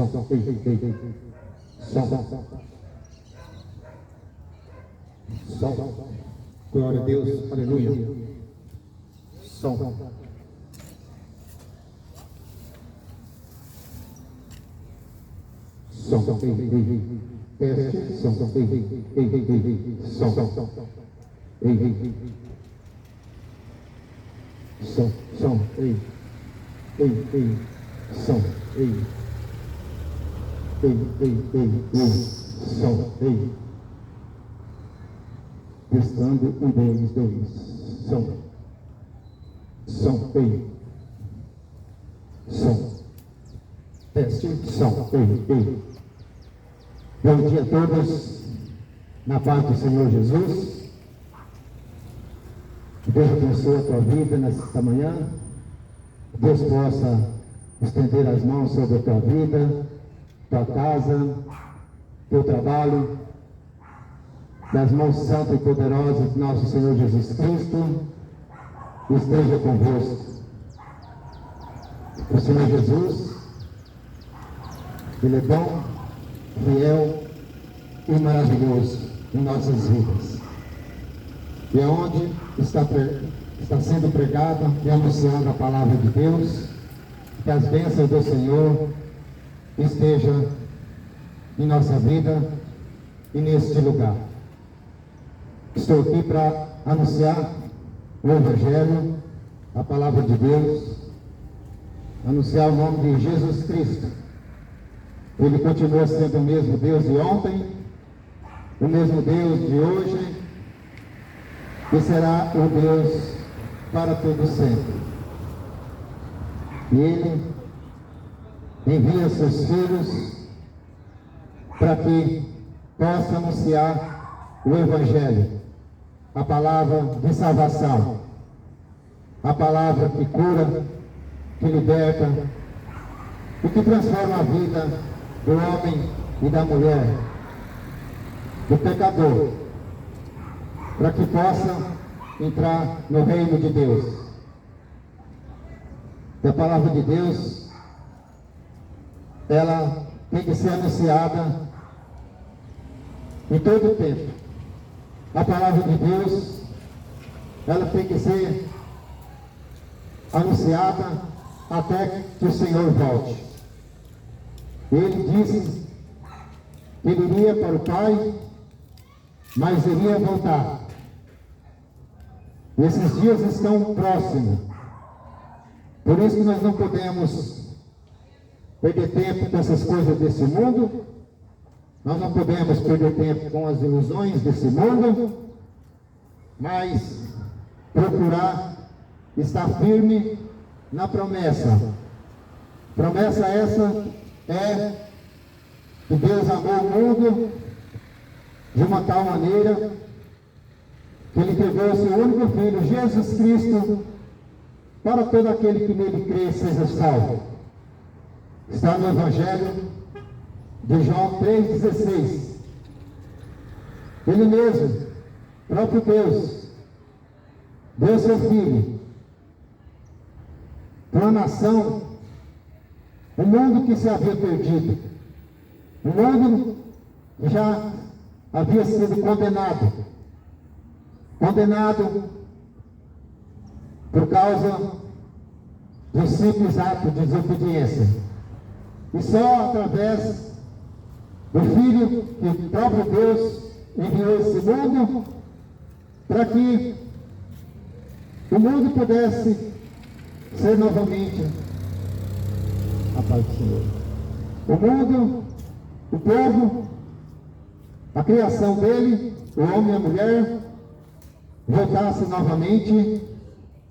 som, ei, som, glória a Deus, aleluia, som, teste, som, som, som, som, testando, 1, 2, 2, som, teste, som, Bom dia a todos, na paz do Senhor Jesus. Que Deus abençoe a tua vida nesta manhã. Que Deus possa estender as mãos sobre a tua vida, tua casa, teu trabalho. Das mãos santas e poderosas de nosso Senhor Jesus Cristo, esteja convosco. O Senhor Jesus, Ele é bom, fiel e maravilhoso em nossas vidas. E aonde está sendo pregada e anunciando a palavra de Deus, que as bênçãos do Senhor estejam em nossa vida e neste lugar. Estou aqui para anunciar o Evangelho, a palavra de Deus, anunciar o nome de Jesus Cristo. Ele continua sendo o mesmo Deus de ontem, o mesmo Deus de hoje, e será o Deus para todo sempre. E Ele envia seus filhos para que possa anunciar o Evangelho, a palavra de salvação, a palavra que cura, que liberta e que transforma a vida do homem e da mulher, do pecador, para que possa entrar no reino de Deus. E a palavra de Deus, ela tem que ser anunciada em todo o tempo. A palavra de Deus, ela tem que ser anunciada até que o Senhor volte. Ele disse que ele iria para o Pai, mas iria voltar. Esses dias estão próximos. Por isso que nós não podemos perder tempo com essas coisas desse mundo. Nós não podemos perder tempo com as ilusões desse mundo, mas procurar estar firme na promessa. Promessa essa é que Deus amou o mundo de uma tal maneira que Ele entregou o seu único Filho, Jesus Cristo, para todo aquele que nele crê e seja salvo. Está no Evangelho de João 3,16. Ele mesmo, próprio Deus, deu seu Filho para uma nação, um mundo que se havia perdido, um mundo que já havia sido condenado por causa do simples ato de desobediência. E só através do Filho que o próprio Deus enviou esse mundo, para que o mundo pudesse ser novamente a paz do Senhor. O mundo, o povo, a criação dele, o homem e a mulher, voltasse novamente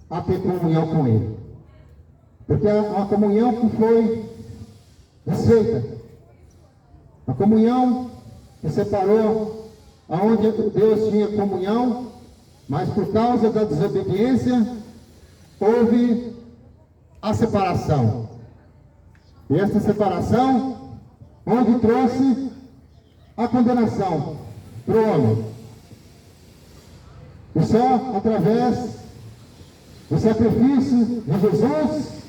a ter comunhão com Ele. Porque é uma comunhão que foi desfeita. A comunhão que separou aonde Deus tinha comunhão, mas por causa da desobediência, houve a separação. E essa separação, onde trouxe a condenação para o homem. E só através do sacrifício de Jesus,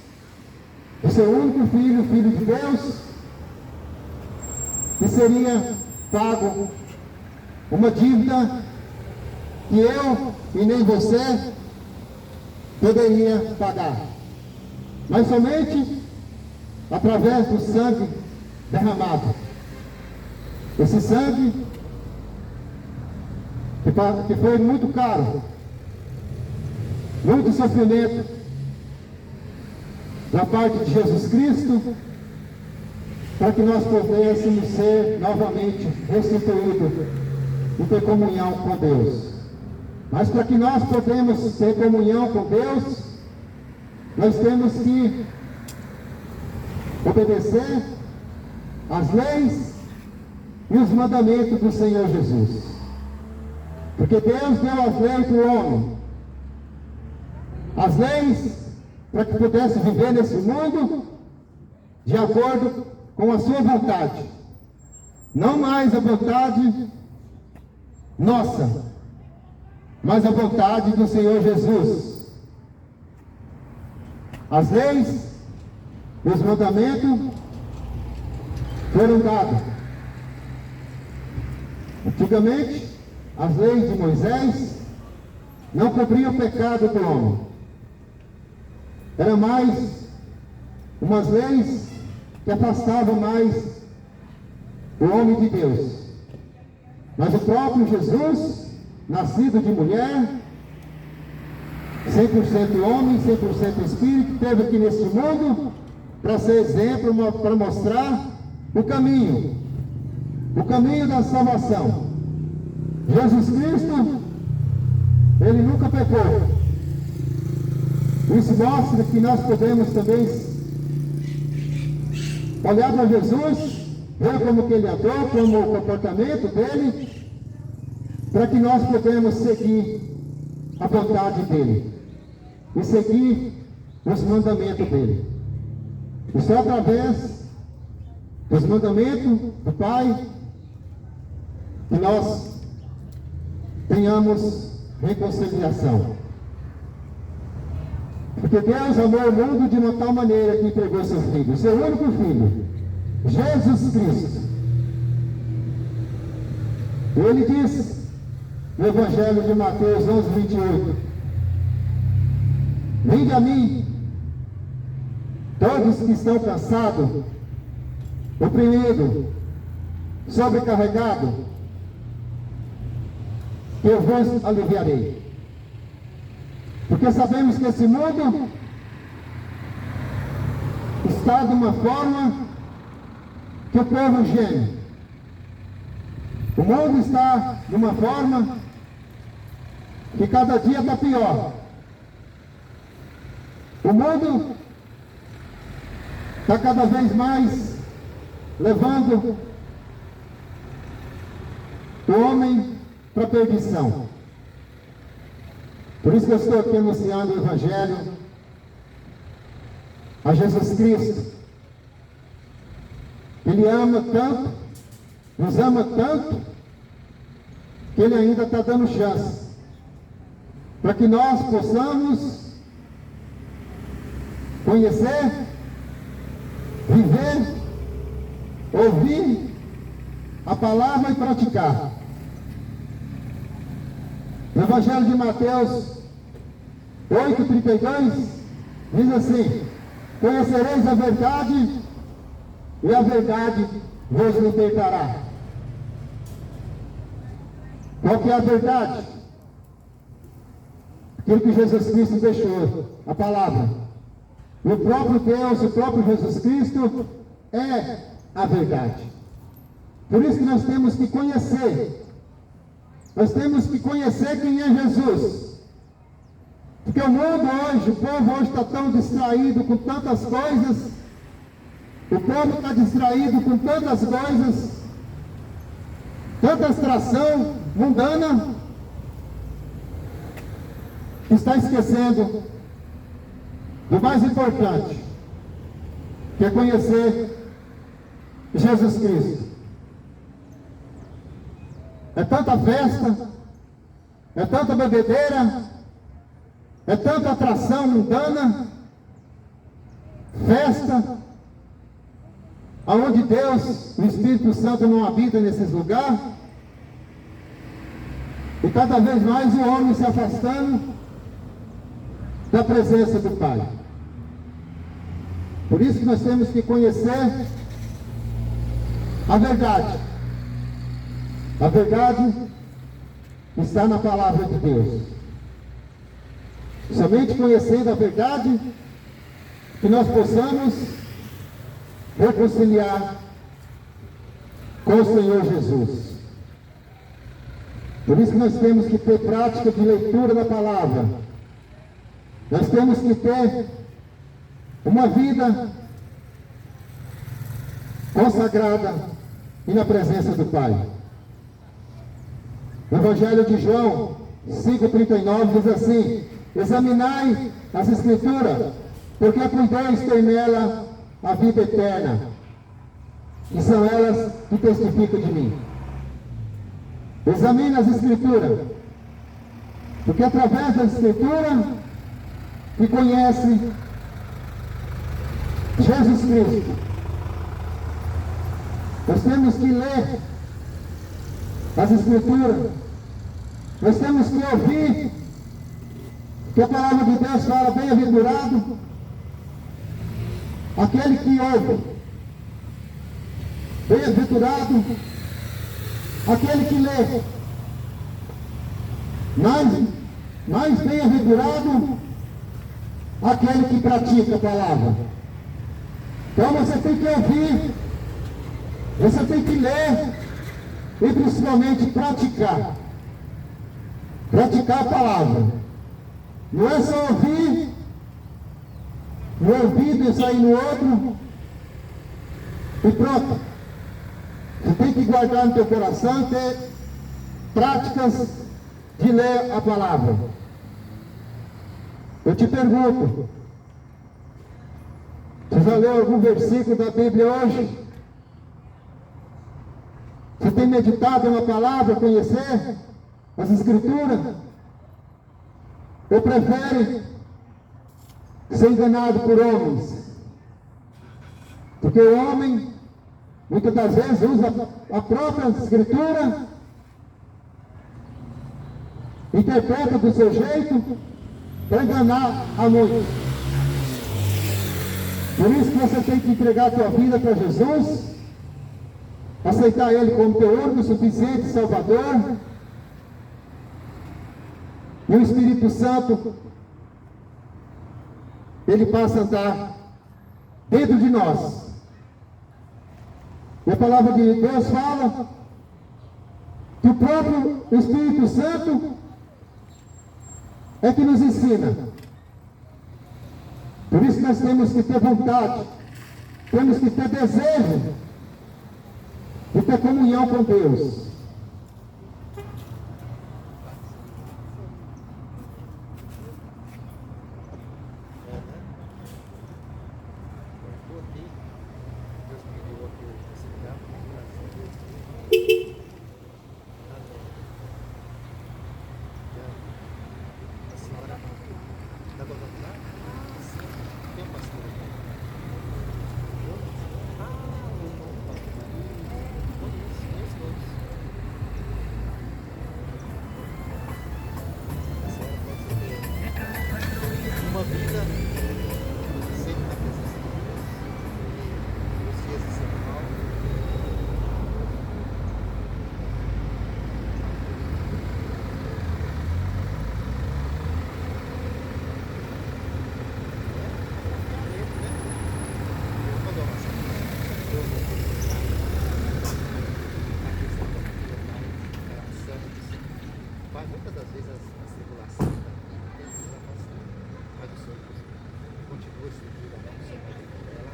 o seu único Filho, Filho de Deus, que seria pago uma dívida que eu e nem você poderia pagar, mas somente através do sangue derramado. Esse sangue que foi muito caro, muito sofrimento da parte de Jesus Cristo, para que nós pudéssemos ser novamente restituídos e ter comunhão com Deus. Mas para que nós podemos ter comunhão com Deus, nós temos que obedecer às leis e os mandamentos do Senhor Jesus. Porque Deus deu as leis para o homem. As leis para que pudesse viver nesse mundo de acordo com a sua vontade. Não mais a vontade nossa, mas a vontade do Senhor Jesus. As leis e os mandamentos foram dados. Antigamente, as leis de Moisés não cobriam o pecado do homem. Era mais umas leis que afastavam mais o homem de Deus. Mas o próprio Jesus, nascido de mulher, 100% homem, 100% espírito, esteve aqui neste mundo para ser exemplo, para mostrar o caminho da salvação. Jesus Cristo, ele nunca pecou. Isso mostra que nós podemos também olhar para Jesus, ver como que ele andou, como o comportamento dele, para que nós podemos seguir a vontade dele e seguir os mandamentos dele. E só através dos mandamentos do Pai que nós tenhamos reconciliação. Porque Deus amou o mundo de uma tal maneira que entregou seu Filho, seu único Filho, Jesus Cristo. Ele disse no Evangelho de Mateus 11:28: vinde a mim, todos que estão cansados, oprimidos, sobrecarregados, que eu vos aliviarei. Porque sabemos que esse mundo está de uma forma que o povo geme. O mundo está de uma forma que cada dia está pior. O mundo está cada vez mais levando o homem para a perdição. Por isso que eu estou aqui anunciando o Evangelho a Jesus Cristo. Ele ama tanto, nos ama tanto, que Ele ainda está dando chance para que nós possamos conhecer, viver, ouvir a palavra e praticar. No Evangelho de Mateus 8:32 diz assim: conhecereis a verdade e a verdade vos libertará. Qual que é a verdade? Aquilo que Jesus Cristo deixou, a palavra. E o próprio Deus, o próprio Jesus Cristo é a verdade. Por isso que nós temos que conhecer. Nós temos que conhecer quem é Jesus. Porque o mundo hoje, o povo hoje está tão distraído com tantas coisas. O povo está distraído com tantas coisas, tanta distração mundana, que está esquecendo do mais importante, que é conhecer Jesus Cristo. É tanta festa, é tanta bebedeira, é tanta atração mundana, festa, aonde Deus, o Espírito Santo não habita nesses lugares, e cada vez mais o homem se afastando da presença do Pai. Por isso que nós temos que conhecer a verdade. A verdade está na palavra de Deus. Somente conhecendo a verdade que nós possamos reconciliar com o Senhor Jesus. Por isso que nós temos que ter prática de leitura da palavra. Nós temos que ter uma vida consagrada e na presença do Pai. O Evangelho de João 5,39 diz assim: examinai as Escrituras, porque cuideis ter nela a vida eterna, e são elas que testificam de mim. Examine as Escrituras, porque através das Escrituras que conhece Jesus Cristo. Nós temos que ler as Escrituras, nós temos que ouvir, que a palavra de Deus fala: bem-aventurado aquele que ouve, bem-aventurado aquele que lê, mais bem-aventurado aquele que pratica a palavra. Então você tem que ouvir, você tem que ler e principalmente praticar a palavra. Não é só ouvir no ouvido e sair no outro e pronto. Você tem que guardar no teu coração e ter práticas de ler a palavra. Eu te pergunto, você já leu algum versículo da Bíblia hoje? Você tem meditado na palavra, conhecer as Escrituras? Ou prefere ser enganado por homens? Porque o homem, muitas das vezes, usa a própria Escritura, interpreta do seu jeito, para enganar a muitos. Por isso que você tem que entregar a tua vida para Jesus, aceitar Ele como teu único, suficiente Salvador, e o Espírito Santo, Ele passa a andar dentro de nós. E a palavra de Deus fala que o próprio Espírito Santo é que nos ensina. Por isso nós temos que ter vontade, temos que ter desejo de ter comunhão com Deus. Uma vida sempre na presença de Deus, nos dias de São Paulo. Muitas das vezes as tribulações da vida tem que nos afastar, mas o Senhor continua estrutura da ela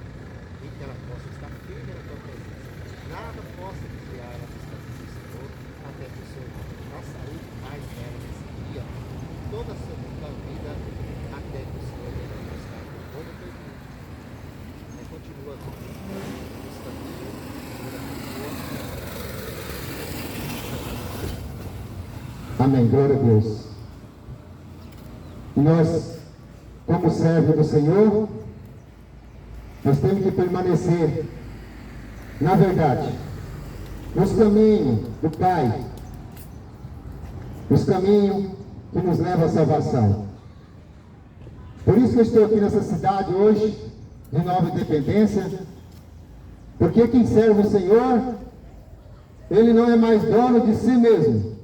e que ela possa estar firme na tua presença. Nada possa desviar ela dos caminhos do Senhor, até que o Senhor dá saúde, paz nela nesse dia, toda a sua vida, até que o Senhor venha buscar com todo o teu vida. Continua nos caminhos da pessoa. Amém, glória a Deus. E nós, como servo do Senhor, nós temos que permanecer na verdade, nos caminhos do Pai, nos caminhos que nos levam à salvação. Por isso que eu estou aqui nessa cidade hoje, de Nova Independência, porque quem serve o Senhor, ele não é mais dono de si mesmo.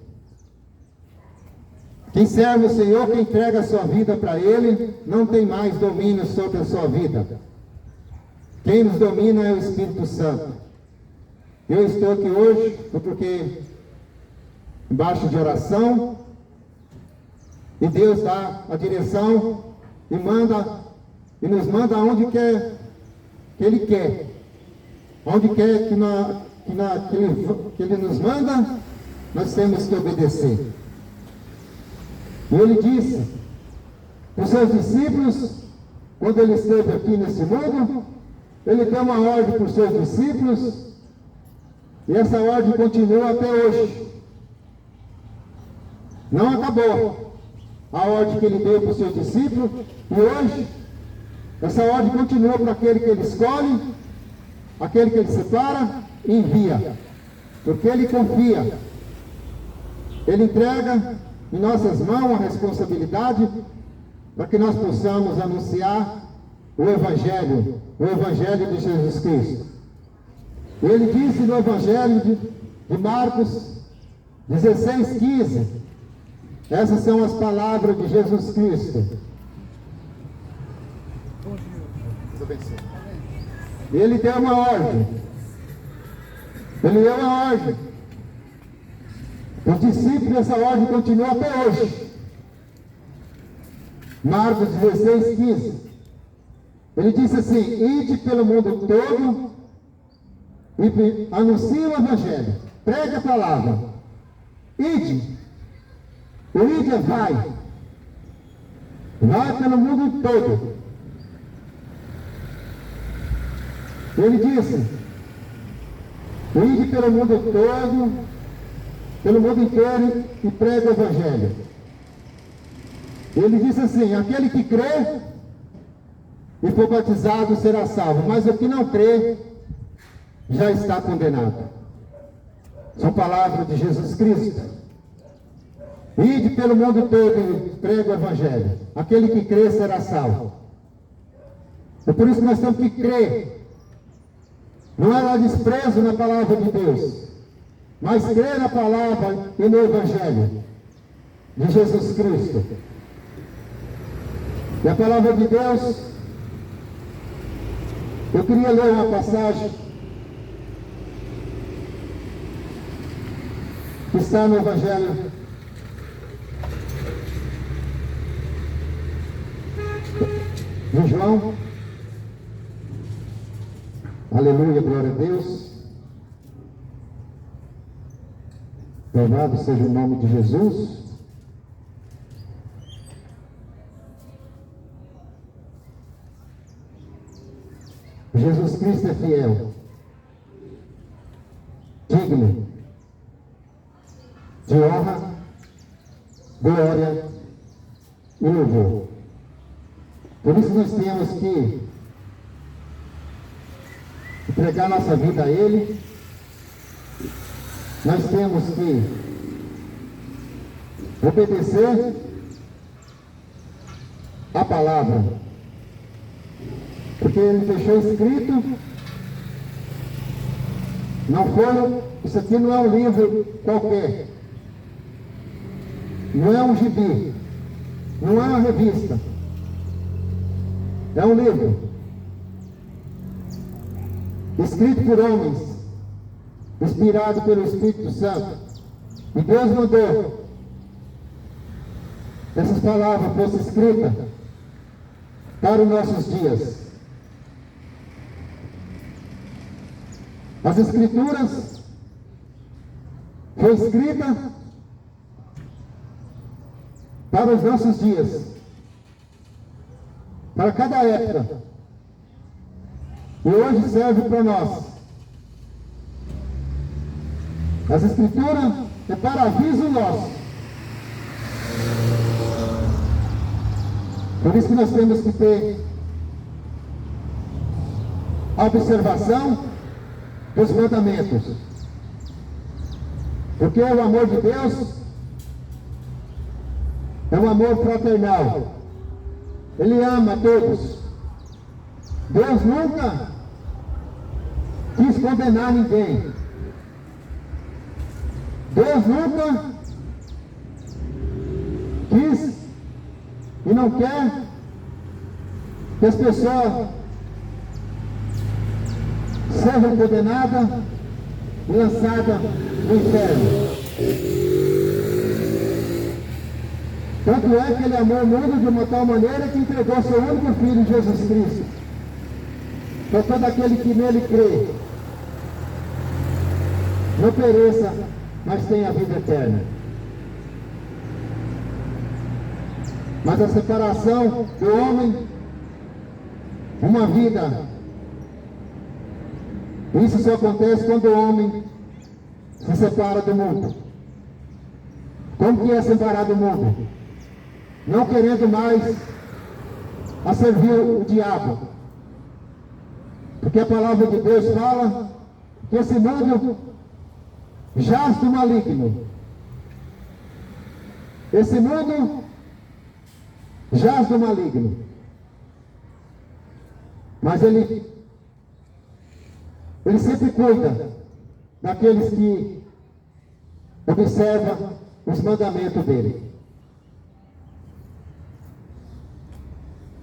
Quem serve o Senhor, quem entrega a sua vida para Ele, não tem mais domínio sobre a sua vida. Quem nos domina é o Espírito Santo. Eu estou aqui hoje porque embaixo de oração, e Deus dá a direção e nos manda aonde quer que Ele quer. Onde quer que Ele nos manda, nós temos que obedecer. E Ele disse para os seus discípulos, quando Ele esteve aqui nesse mundo, Ele deu uma ordem para os seus discípulos, e essa ordem continua até hoje. Não acabou a ordem que Ele deu para os seus discípulos, e hoje, essa ordem continua para aquele que Ele escolhe, aquele que Ele separa e envia, porque Ele confia, Ele entrega em nossas mãos a responsabilidade para que nós possamos anunciar o Evangelho de Jesus Cristo. Ele disse no Evangelho de Marcos 16:15, essas são as palavras de Jesus Cristo. Ele deu uma ordem. Ele deu uma ordem. Os discípulos, essa ordem continua até hoje. Marcos 16:15. Ele disse assim: ide pelo mundo todo e anuncie o Evangelho. Pregue a palavra. Ide. O ide é vai. Vai pelo mundo todo. Ele disse: ide pelo mundo todo, pelo mundo inteiro e prega o Evangelho. Ele disse assim: aquele que crê e for batizado será salvo, mas o que não crê já está condenado. São palavras de Jesus Cristo. Ide pelo mundo todo e prega o Evangelho. Aquele que crê será salvo. É por isso que nós temos que crer. Não é dar desprezo na palavra de Deus, mas crer na palavra e no Evangelho de Jesus Cristo. E a palavra de Deus, eu queria ler uma passagem que está no Evangelho de João. Aleluia, glória a Deus. Louvado seja o nome de Jesus. Jesus Cristo é fiel, digno de honra, glória e louvor. Por isso nós temos que entregar nossa vida a Ele. Nós temos que obedecer a palavra, porque Ele deixou escrito. Isso aqui não é um livro qualquer, não é um gibi, não é uma revista, é um livro escrito por homens, inspirado pelo Espírito Santo. E Deus mandou que essas palavras fossem escritas para os nossos dias. As Escrituras foi escrita para os nossos dias, para cada época. E hoje serve para nós. As Escrituras é para aviso nosso. Por isso que nós temos que ter a observação dos mandamentos. Porque o amor de Deus é um amor fraternal. Ele ama a todos. Deus nunca quis condenar ninguém. Deus nunca quis e não quer que as pessoas sejam condenadas e lançadas no inferno. Tanto é que Ele amou o mundo de uma tal maneira que entregou seu único Filho, Jesus Cristo, para todo aquele que nele crê não pereça, mas tenha a vida eterna. Mas a separação do homem, uma vida, isso só acontece quando o homem se separa do mundo. Como que é separar do mundo? Não querendo mais a servir o diabo. Porque a palavra de Deus fala que esse mundo jaz do maligno. Esse mundo jaz do maligno. Mas ele sempre cuida daqueles que observam os mandamentos dele.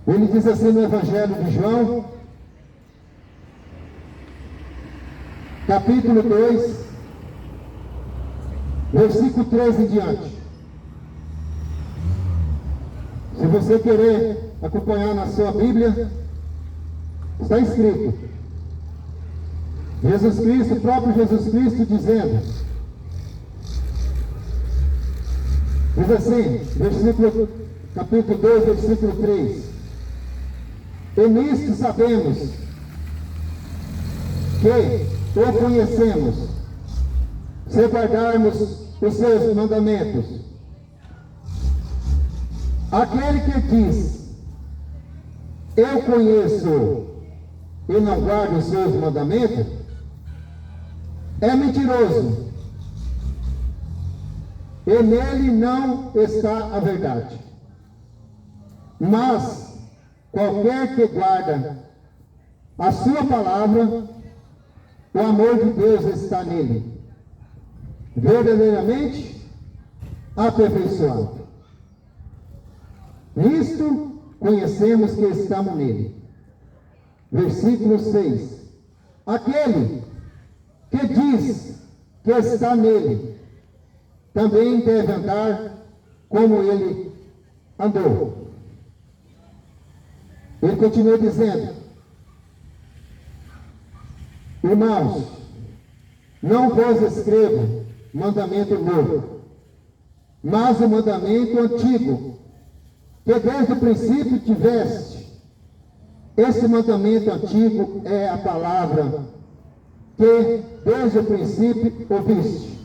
Ele diz assim no Evangelho de João, capítulo 2, versículo 3 em diante. Se você querer acompanhar na sua Bíblia, está escrito. Jesus Cristo, o próprio Jesus Cristo dizendo, diz assim, capítulo 2, versículo 3. E nisto sabemos que o conhecemos, se guardarmos os seus mandamentos. Aquele que diz, eu conheço e não guarda os seus mandamentos, é mentiroso, e nele não está a verdade. Mas qualquer que guarda a sua palavra, o amor de Deus está nele, verdadeiramente aperfeiçoado. Nisto conhecemos que estamos nele. Versículo 6. Aquele que diz que está nele, também deve andar como ele andou. Ele continua dizendo, irmãos, não vos escrevo mandamento novo, mas o mandamento antigo, que desde o princípio tiveste. Esse mandamento antigo é a palavra que desde o princípio ouviste.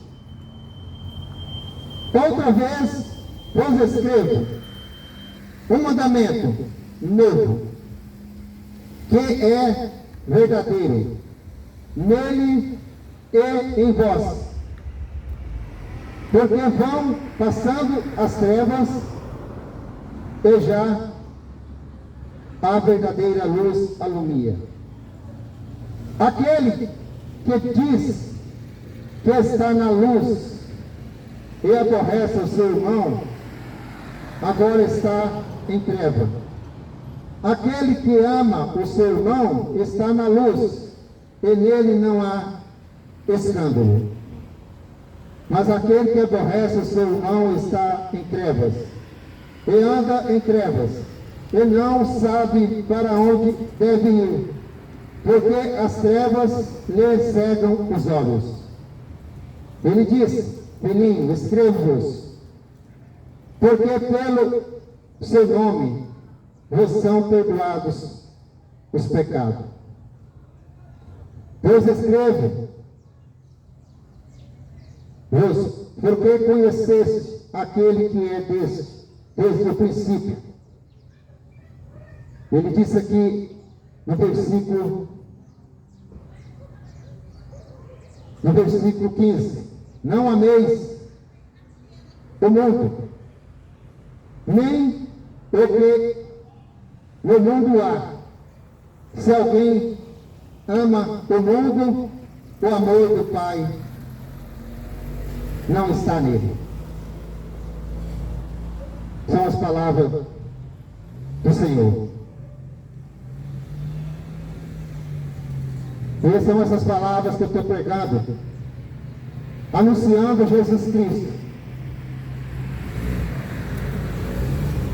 Outra vez vos escrevo um mandamento novo, que é verdadeiro, nele e em vós. Porque vão passando as trevas e já a verdadeira luz alumia. Aquele que diz que está na luz e aborrece o seu irmão, agora está em treva. Aquele que ama o seu irmão está na luz, e nele não há escândalo. Mas aquele que aborrece o seu irmão está em trevas, e anda em trevas, e não sabe para onde deve ir, porque as trevas lhe cegam os olhos. Ele diz, filhinho, escrevo-vos, porque pelo seu nome vos são perdoados os pecados. Deus escreve, porque conheceste aquele que é desde o princípio. Ele disse aqui no versículo no versículo 15: não ameis o mundo, nem o que no mundo há. Se alguém ama o mundo, o amor do Pai não está nele. São as palavras do Senhor. E são essas palavras que eu estou pregando, anunciando Jesus Cristo,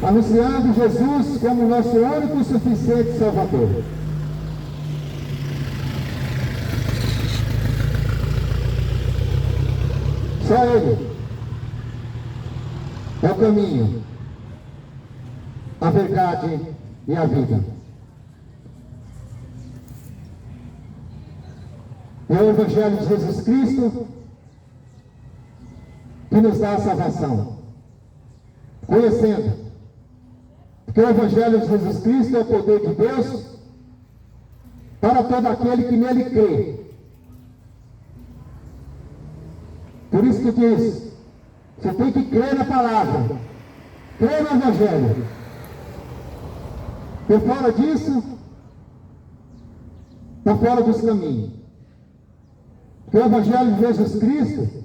anunciando Jesus como nosso único e suficiente Salvador. Só Ele é o caminho, a verdade e a vida. É o Evangelho de Jesus Cristo que nos dá a salvação. Conhecendo, porque o Evangelho de Jesus Cristo é o poder de Deus para todo aquele que nele crê. Por isso que diz, você tem que crer na palavra, crer no Evangelho. Por fora disso, está fora dos caminhos. Porque o Evangelho de Jesus Cristo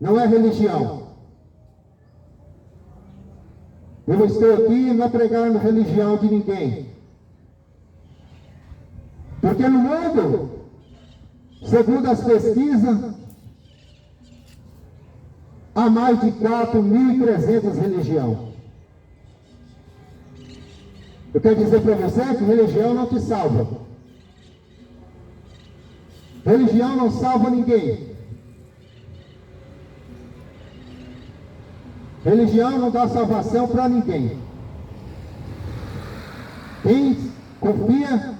não é religião. Eu não estou aqui não pregando religião de ninguém. Porque no mundo, segundo as pesquisas, há mais de 4.300 religiões. Eu quero dizer para você que religião não te salva. Religião não salva ninguém. Religião não dá salvação para ninguém. Quem confia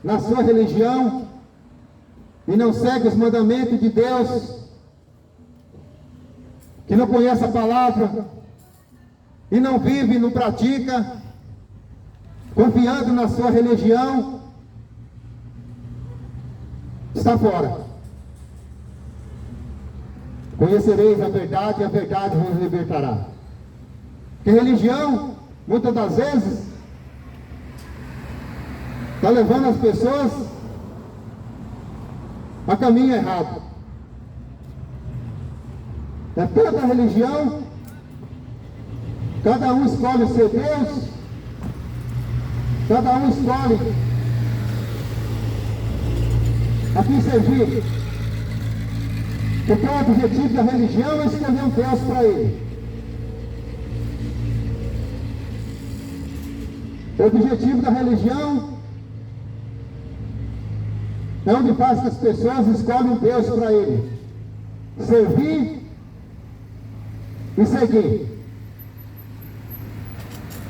na sua religião e não segue os mandamentos de Deus, que não conhece a palavra e não vive, não pratica, confiando na sua religião, está fora. Conhecereis a verdade e a verdade vos libertará. Porque religião, muitas das vezes, está levando as pessoas a caminho errado. É tanta religião, cada um escolhe o seu Deus, cada um escolhe a quem servir. Porque o objetivo da religião é escolher um Deus para ele. O objetivo da religião é onde faz que as pessoas escolhem um Deus para ele. Servir e seguir.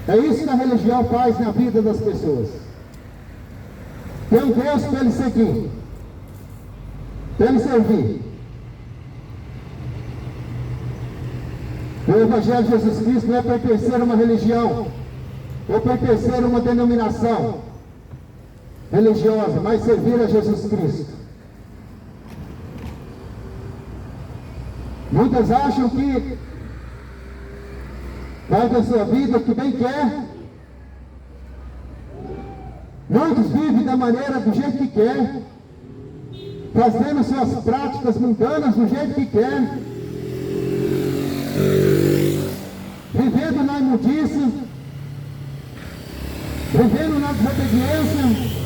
É isso que a religião faz na vida das pessoas. Tem um Deus para ele seguir, para ele servir. O Evangelho de Jesus Cristo não é pertencer a uma religião, ou pertencer a uma denominação religiosa, mas servir a Jesus Cristo. Muitas acham que faz a sua vida o que bem quer. Muitos vivem da maneira, do jeito que quer, fazendo suas práticas mundanas do jeito que quer, vivendo na imundícia, vivendo na desobediência,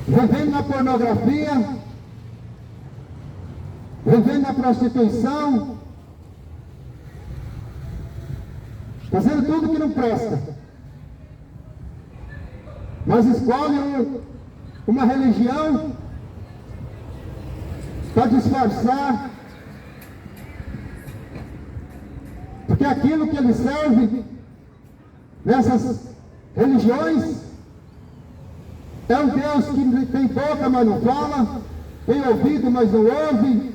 vivendo na pornografia, vivendo na prostituição, fazendo tudo que não presta, mas escolhem uma religião para disfarçar, porque aquilo que ele serve nessas religiões é um Deus que tem boca, mas não fala, tem ouvido, mas não ouve,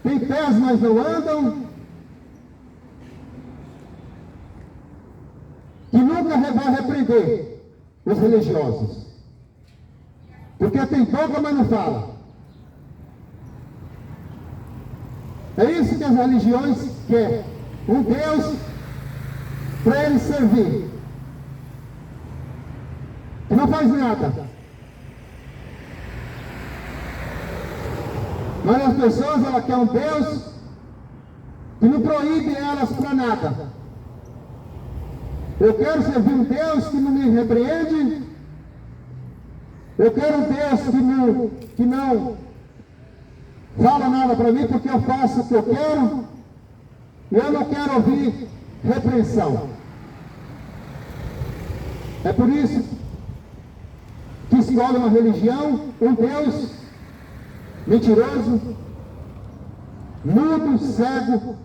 tem pés, mas não andam, que nunca vai repreender os religiosos, porque tem boca, mas não fala, É isso que as religiões querem. Um Deus para ele servir, que não faz nada. Mas as pessoas, elas querem um Deus que não proíbe elas para nada. Eu quero servir um Deus que não me repreende. Eu quero um Deus que não fala nada para mim, porque eu faço o que eu quero. E eu não quero ouvir repreensão. É por isso que escolhe uma religião, um Deus mentiroso, mudo, cego,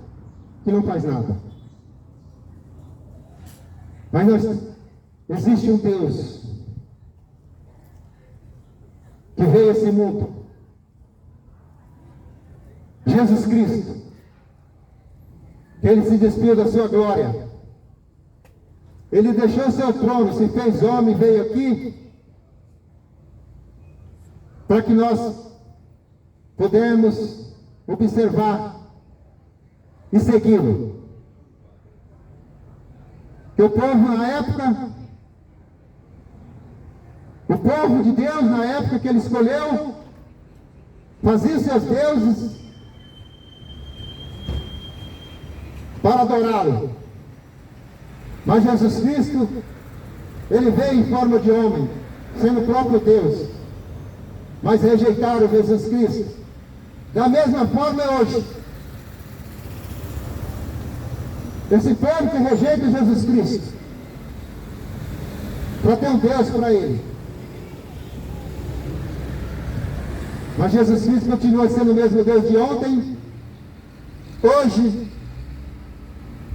que não faz nada. Mas existe um Deus que veio a esse mundo, Jesus Cristo, que ele se despiu da sua glória, ele deixou seu trono, se fez homem, veio aqui para que nós pudéssemos observar e segui-lo. Que o povo na época, o povo de Deus na época que ele escolheu, fazia seus deuses para adorá-lo. Mas Jesus Cristo, ele veio em forma de homem, sendo o próprio Deus. Mas rejeitaram Jesus Cristo. Da mesma forma é hoje. Esse povo que rejeita Jesus Cristo, para ter um Deus para ele. Mas Jesus Cristo continua sendo o mesmo Deus de ontem, hoje,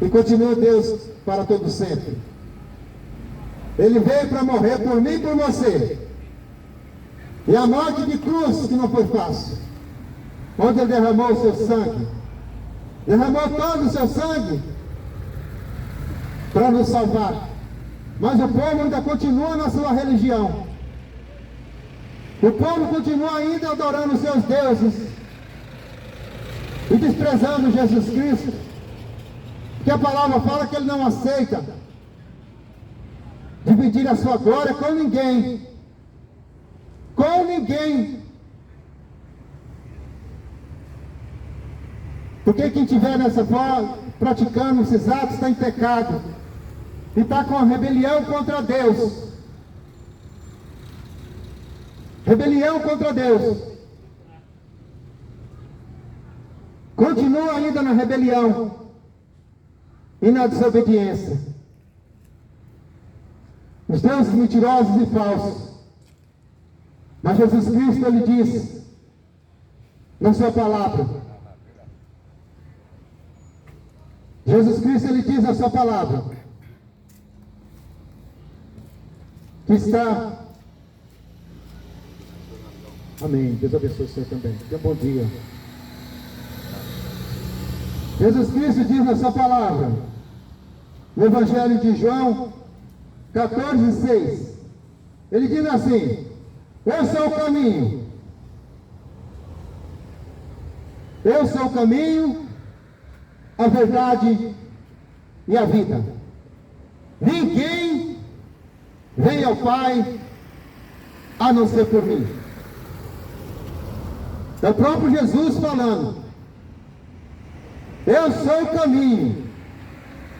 e continua Deus para todo sempre. Ele veio para morrer por mim e por você. E a morte de cruz, que não foi fácil, onde ele derramou o seu sangue, derramou todo o seu sangue para nos salvar. Mas o povo ainda continua na sua religião. O povo continua ainda adorando os seus deuses e desprezando Jesus Cristo, que a palavra fala que ele não aceita dividir a sua glória com ninguém. Com ninguém. Porque quem estiver nessa forma, praticando esses atos, está em pecado. E está com a rebelião contra Deus. Rebelião contra Deus. Continua ainda na rebelião e na desobediência. Os deuses mentirosos e falsos. Mas Jesus Cristo, ele disse na sua palavra. Jesus Cristo, ele diz na sua palavra que está... Amém. Deus abençoe o Senhor também. Tenha um bom dia. Jesus Cristo diz na sua palavra, no Evangelho de João 14:6, ele diz assim: eu sou o caminho. Eu sou o caminho, a verdade e a vida. Ninguém vem ao Pai a não ser por mim. É o próprio Jesus falando. Eu sou o caminho,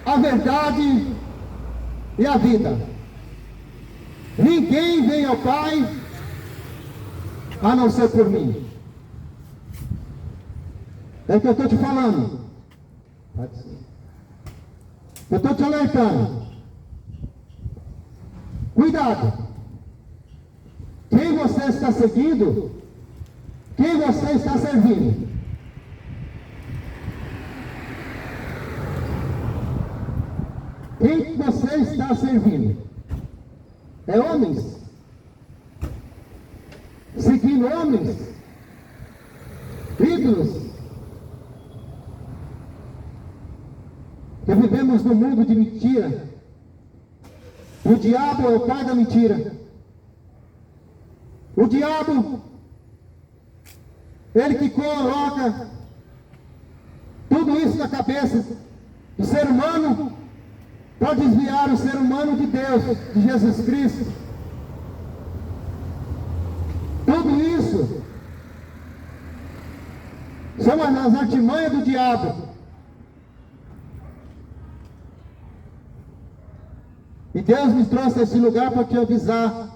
a verdade e a vida. Ninguém vem ao Pai a não ser por mim. É o que eu estou te falando. Eu estou te alertando. Cuidado. Quem você está seguindo, quem você está servindo. Quem você está servindo? É homens? Seguindo homens? Ídolos? Que vivemos num mundo de mentira. O diabo é o pai da mentira. O diabo, ele que coloca tudo isso na cabeça do ser humano para desviar o ser humano de Deus, de Jesus Cristo. Tudo isso são as artimanhas do diabo. E Deus me trouxe a esse lugar para te avisar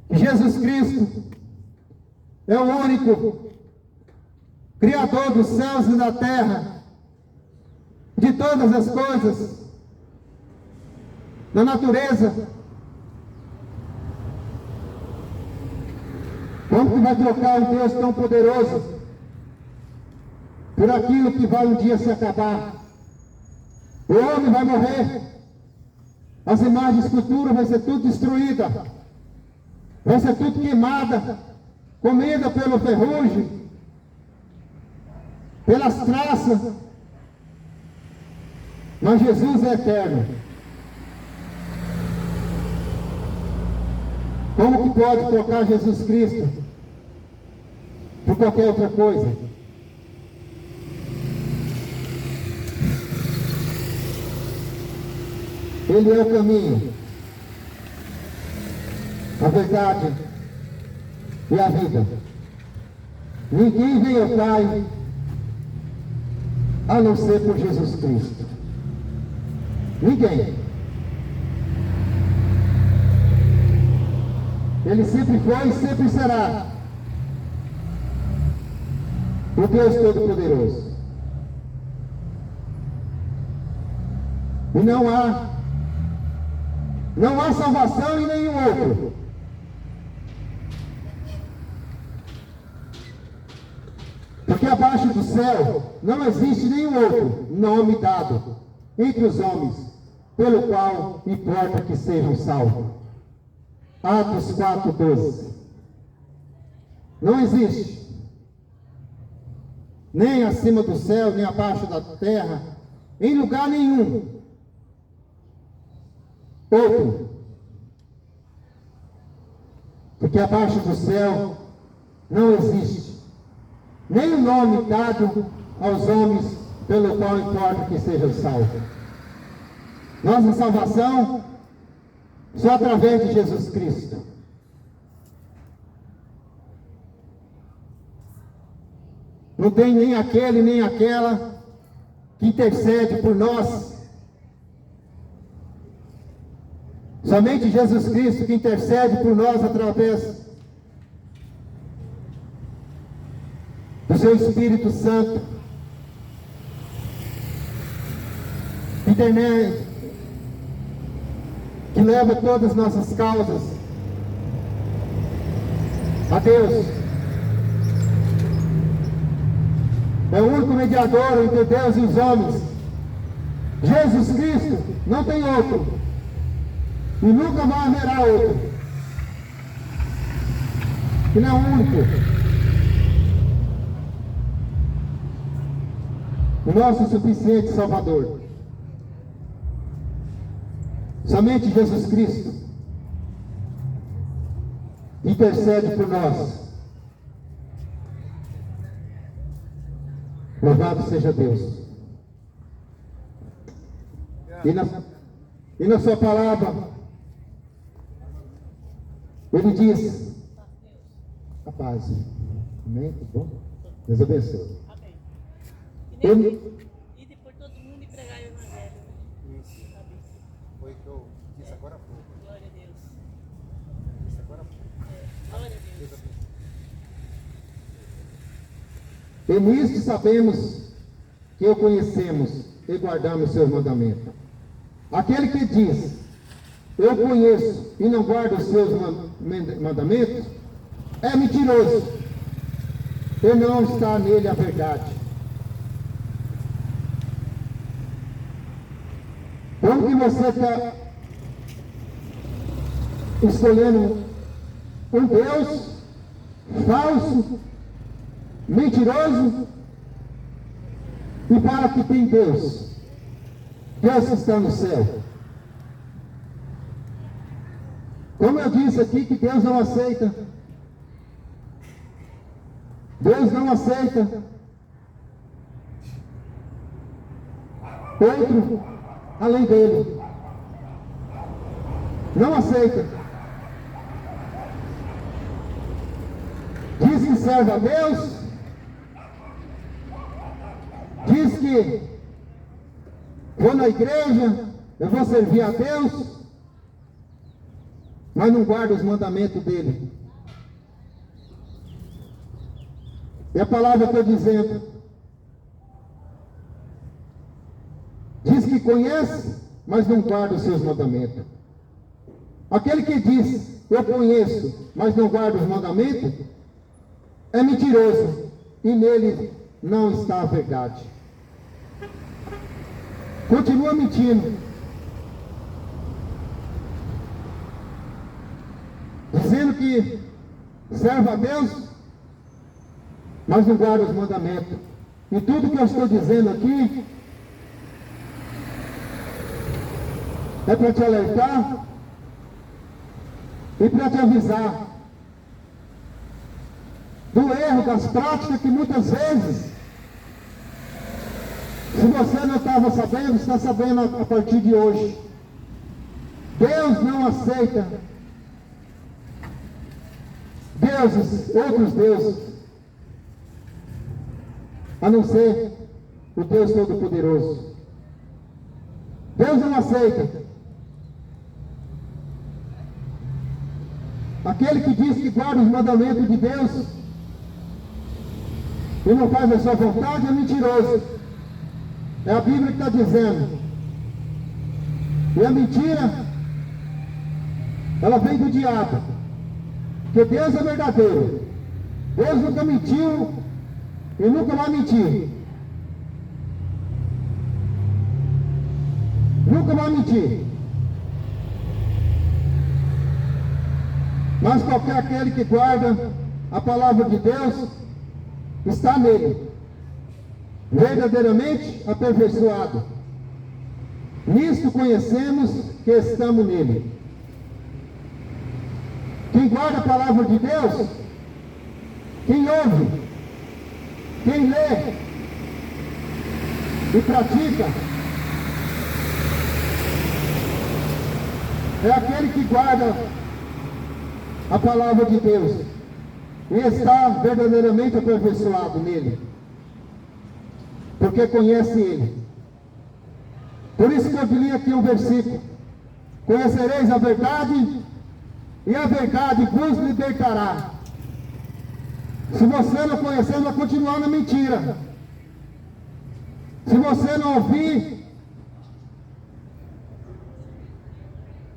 que Jesus Cristo é o único Criador dos céus e da terra, de todas as coisas, da natureza. Como que vai trocar um Deus tão poderoso por aquilo que vai um dia se acabar? O homem vai morrer, as imagens futuras vai ser tudo destruída, vai ser tudo queimada, comida pelo ferrugem, pelas traças. Mas Jesus é eterno. Como que pode trocar Jesus Cristo por qualquer outra coisa? Ele é o caminho, a verdade e a vida. Ninguém vem ao Pai a não ser por Jesus Cristo. Ninguém. Ele sempre foi e sempre será o Deus Todo-Poderoso. E não há salvação em nenhum outro. Porque abaixo do céu não existe nenhum outro nome dado entre os homens, pelo qual importa que sejam salvos. Atos 4:12. Não existe, nem acima do céu, nem abaixo da terra, em lugar nenhum, outro. Porque abaixo do céu não existe nem o nome dado aos homens pelo qual importa que sejam salvos. Nossa salvação só através de Jesus Cristo. Não tem nem aquele nem aquela que intercede por nós. Somente Jesus Cristo que intercede por nós através do seu Espírito Santo. Internet que leva todas as nossas causas a Deus. É o único mediador entre Deus e os homens. Jesus Cristo, não tem outro. E nunca mais haverá outro. Ele é o único. O nosso suficiente Salvador. Somente Jesus Cristo intercede por nós. Louvado seja Deus. E na sua palavra, Ele diz: a paz. Amém? Tudo bom? Deus abençoe. Amém. E por todo mundo e pregar o Evangelho. Isso. Foi o que eu disse agora há pouco. Glória a Deus. Disse agora há pouco. Glória a Deus Deus. abençoe. E nisto sabemos que o conhecemos e guardamos seus mandamentos. Aquele que diz: eu conheço e não guardo os seus mandamentos, é mentiroso, e não está nele a verdade. Como que você está escolhendo um Deus falso, mentiroso, e para que tem Deus? Deus que está no céu. Como eu disse aqui, que Deus não aceita. Deus não aceita outro além dele. Não aceita. Diz que serve a Deus, diz que vou na igreja, eu vou servir a Deus, mas não guarda os mandamentos dele. É a palavra que eu estou dizendo. Diz que conhece, mas não guarda os seus mandamentos. Aquele que diz, eu conheço, mas não guarda os mandamentos, é mentiroso, e nele não está a verdade. Continua mentindo, dizendo que serve a Deus, mas não guarda os mandamentos. E tudo que eu estou dizendo aqui é para te alertar e para te avisar do erro, das práticas que muitas vezes, se você não estava sabendo, está sabendo a partir de hoje. Deus não aceita deuses, outros deuses, a não ser o Deus Todo-Poderoso. Deus não aceita aquele que diz que guarda os mandamentos de Deus e não faz a sua vontade, é mentiroso. É a Bíblia que está dizendo. E a mentira, ela vem do diabo. Porque Deus é verdadeiro. Deus nunca mentiu e nunca vai mentir. Nunca vai mentir. Mas qualquer aquele que guarda a palavra de Deus está nele, verdadeiramente aperfeiçoado. Nisto conhecemos que estamos nele. Quem guarda a palavra de Deus, quem ouve, quem lê e pratica, é aquele que guarda a palavra de Deus e está verdadeiramente aperfeiçoado nele, porque conhece ele. Por isso que eu li aqui um versículo: conhecereis a verdade e a verdade vos libertará. Se você não conhecer, vai continuar na mentira. Se você não ouvir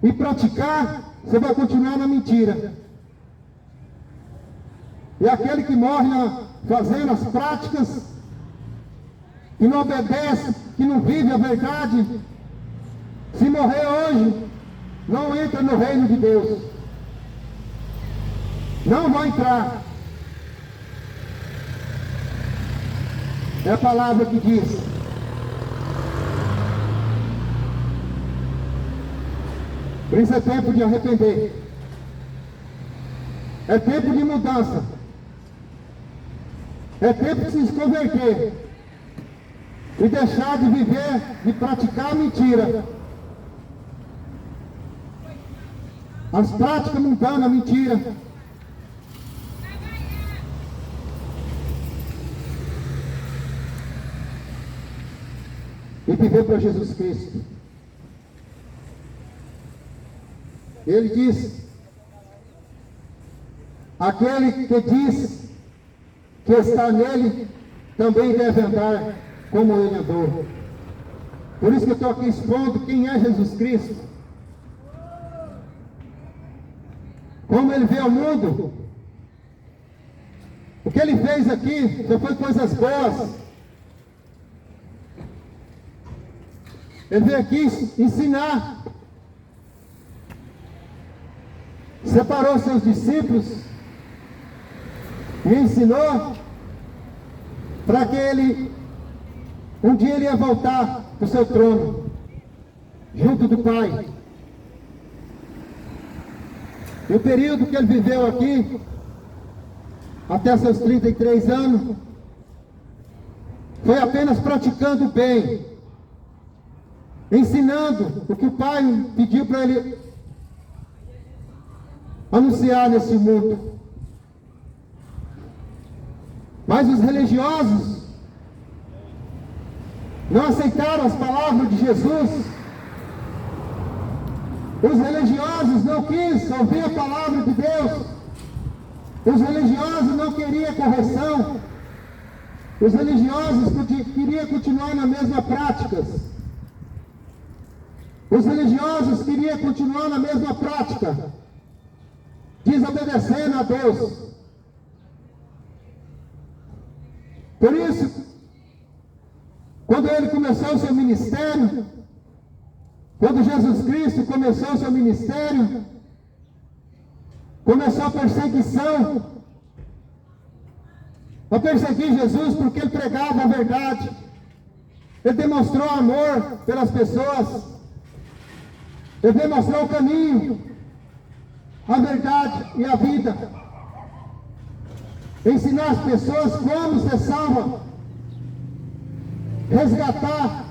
e praticar, você vai continuar na mentira. E aquele que morre fazendo as práticas, que não obedece, que não vive a verdade, se morrer hoje, não entra no reino de Deus. Não vai entrar. É a palavra que diz. Por isso é tempo de arrepender. É tempo de mudança. É tempo de se converter e deixar de viver, de praticar a mentira. As práticas mundanas, a mentira. E viver para Jesus Cristo. Ele diz: aquele que diz que está nele, também deve andar como ele andou. Por isso que eu estou aqui expondo quem é Jesus Cristo, como ele vê o mundo. O que ele fez aqui só foi coisas boas. Ele veio aqui ensinar. Separou seus discípulos e ensinou para que um dia ele ia voltar para o seu trono, junto do Pai. E o período que ele viveu aqui, até seus 33 anos, foi apenas praticando o bem, ensinando o que o Pai pediu para ele anunciar nesse mundo. Mas os religiosos não aceitaram as palavras de Jesus. Os religiosos não quis ouvir a palavra de Deus. Os religiosos não queriam correção. Os religiosos queriam continuar na mesma prática. Os religiosos queriam continuar na mesma prática, desobedecendo a Deus. Por isso, quando ele começou o seu ministério, quando Jesus Cristo começou o seu ministério, começou a perseguição, a perseguir Jesus porque ele pregava a verdade. Ele demonstrou amor pelas pessoas. Ele demonstrou o caminho, a verdade e a vida. Ensinar as pessoas como ser salva, resgatar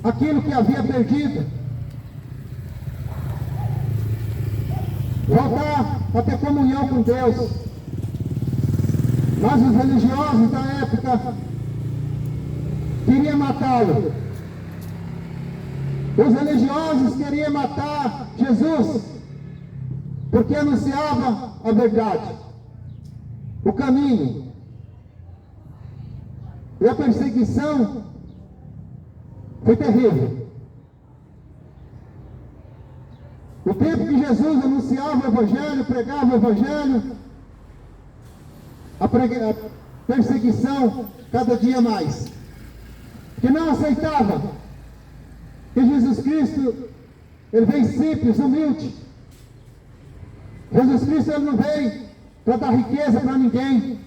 aquilo que havia perdido, voltar a ter comunhão com Deus. Mas os religiosos da época queriam matá-lo. Os religiosos queriam matar Jesus porque anunciava a verdade, o caminho. E a perseguição foi terrível. O tempo que Jesus anunciava o Evangelho, pregava o Evangelho, a perseguição cada dia mais. Que não aceitava que Jesus Cristo, ele veio simples, humilde. Jesus Cristo, ele não veio para dar riqueza para ninguém.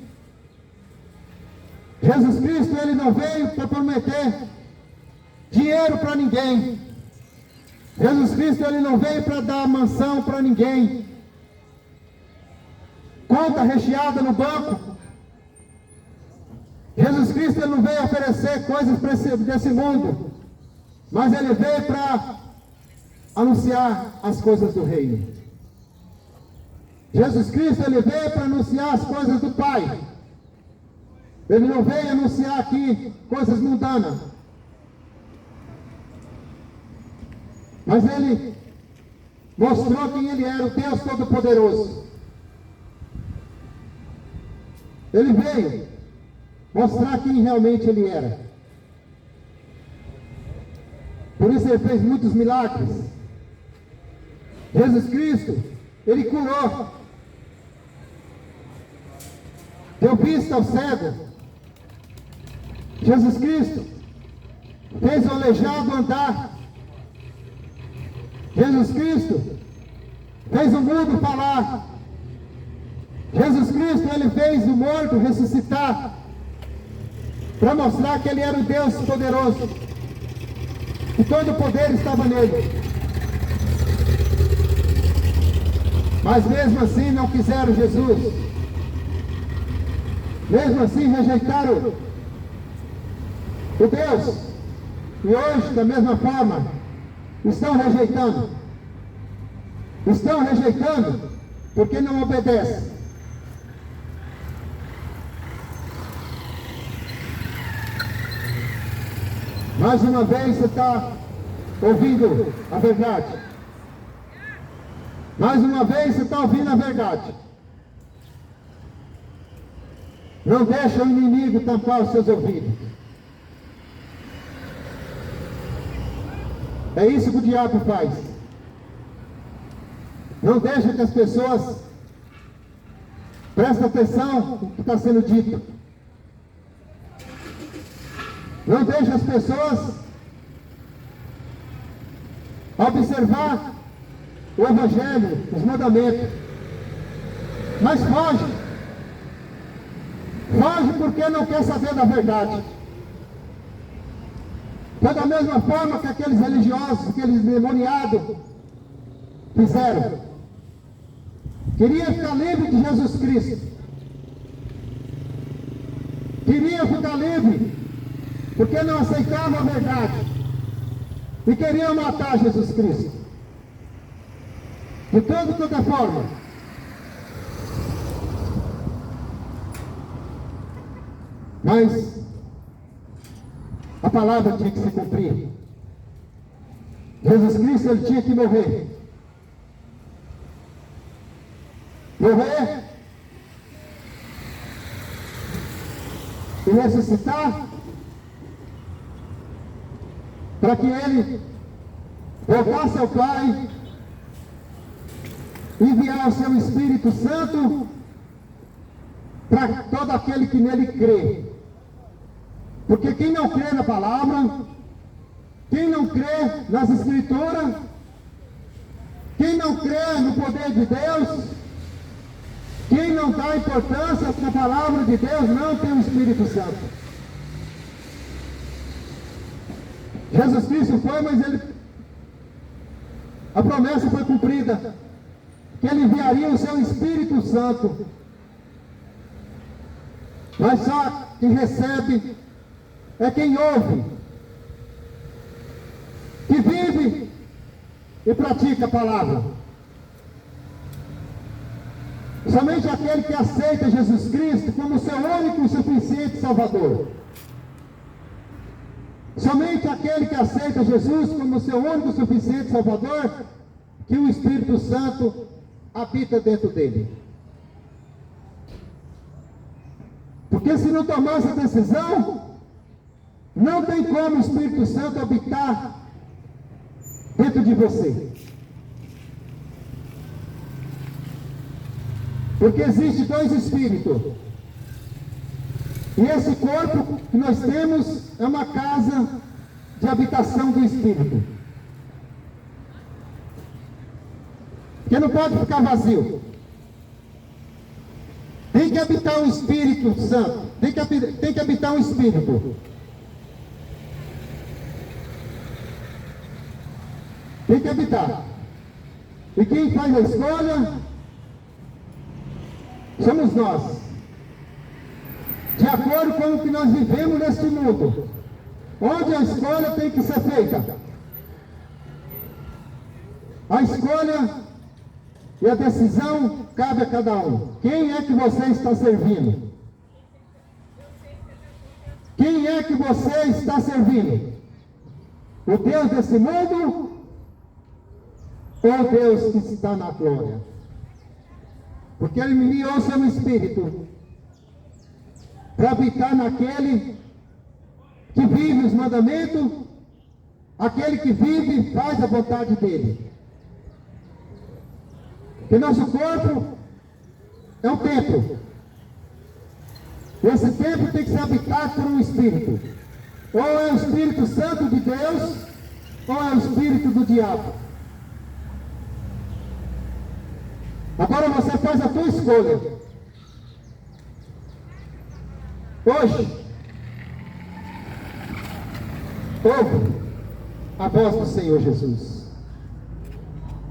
Jesus Cristo, ele não veio para prometer dinheiro para ninguém. Jesus Cristo, ele não veio para dar mansão para ninguém, conta recheada no banco. Jesus Cristo, ele não veio oferecer coisas desse mundo, mas ele veio para anunciar as coisas do reino. Jesus Cristo, ele veio para anunciar as coisas do Pai. Ele não veio anunciar aqui coisas mundanas, mas ele mostrou quem ele era, o Deus Todo-Poderoso. Ele veio mostrar quem realmente ele era. Por isso ele fez muitos milagres. Jesus Cristo, ele curou, deu vista ao cego. Jesus Cristo fez o aleijado andar. Jesus Cristo fez o mudo falar. Jesus Cristo, ele fez o morto ressuscitar, para mostrar que ele era o Deus poderoso, que todo o poder estava nele. Mas mesmo assim não quiseram Jesus. Mesmo assim rejeitaram o Deus. E hoje, da mesma forma, estão rejeitando. Estão rejeitando porque não obedecem. Mais uma vez você está ouvindo a verdade. Mais uma vez você está ouvindo a verdade. Não deixa o inimigo tampar os seus ouvidos. É isso que o diabo faz. Não deixa que as pessoas prestem atenção no que está sendo dito. Não deixa as pessoas observar o Evangelho, os mandamentos. Mas foge. Foge porque não quer saber da verdade. Foi da mesma forma que aqueles religiosos, aqueles demoniados fizeram. Queria ficar livre de Jesus Cristo. Queria ficar livre porque não aceitavam a verdade. e queriam matar Jesus Cristo. De toda forma. Mas a palavra tinha que se cumprir. Jesus Cristo, ele tinha que morrer. Morrer e ressuscitar, para que ele voltasse ao Pai, enviar o seu Espírito Santo para todo aquele que nele crê. Porque quem não crê na palavra, quem não crê nas Escrituras, quem não crê no poder de Deus, quem não dá importância na palavra de Deus, não tem o Espírito Santo. Jesus Cristo foi, mas a promessa foi cumprida, que ele enviaria o seu Espírito Santo. Mas só quem recebe é quem ouve, que vive e pratica a palavra. Somente aquele que aceita Jesus Cristo como seu único e suficiente Salvador. Somente aquele que aceita Jesus como seu único e suficiente Salvador, que o Espírito Santo habita dentro dele. Porque se não tomar essa decisão, não tem como o Espírito Santo habitar dentro de você. Porque existe dois espíritos. E esse corpo que nós temos é uma casa de habitação do Espírito. Que não pode ficar vazio. Tem que habitar o Espírito Santo. Tem que habitar o Espírito. Tem que habitar. E quem faz a escolha somos nós. De acordo com o que nós vivemos neste mundo, onde a escolha tem que ser feita. A escolha e a decisão cabe a cada um. Quem é que você está servindo? Quem é que você está servindo? O Deus desse mundo ou o Deus que está na glória? Porque ele me enviou o seu Espírito para habitar naquele que vive os mandamentos, aquele que vive e faz a vontade dele. Que nosso corpo é um templo. Esse templo tem que ser habitado por um Espírito. Ou é o Espírito Santo de Deus, ou é o Espírito do diabo. Agora você faz a tua escolha. Hoje, ouve a voz do Senhor Jesus.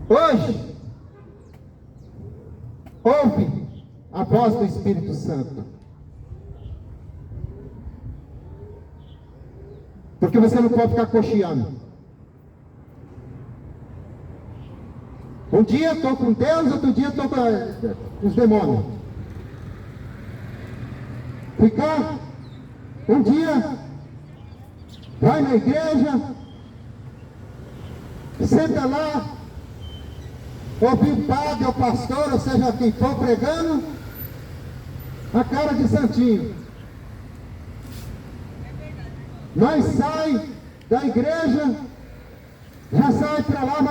Hoje, ouve a voz do Espírito Santo. Porque você não pode ficar cocheando. Um dia estou com Deus, outro dia estou com os demônios. Ficar um dia, vai na igreja, senta lá, ouvir o padre, o pastor, ou seja, quem for pregando, a cara de santinho. Nós sai da igreja, já sai para lá,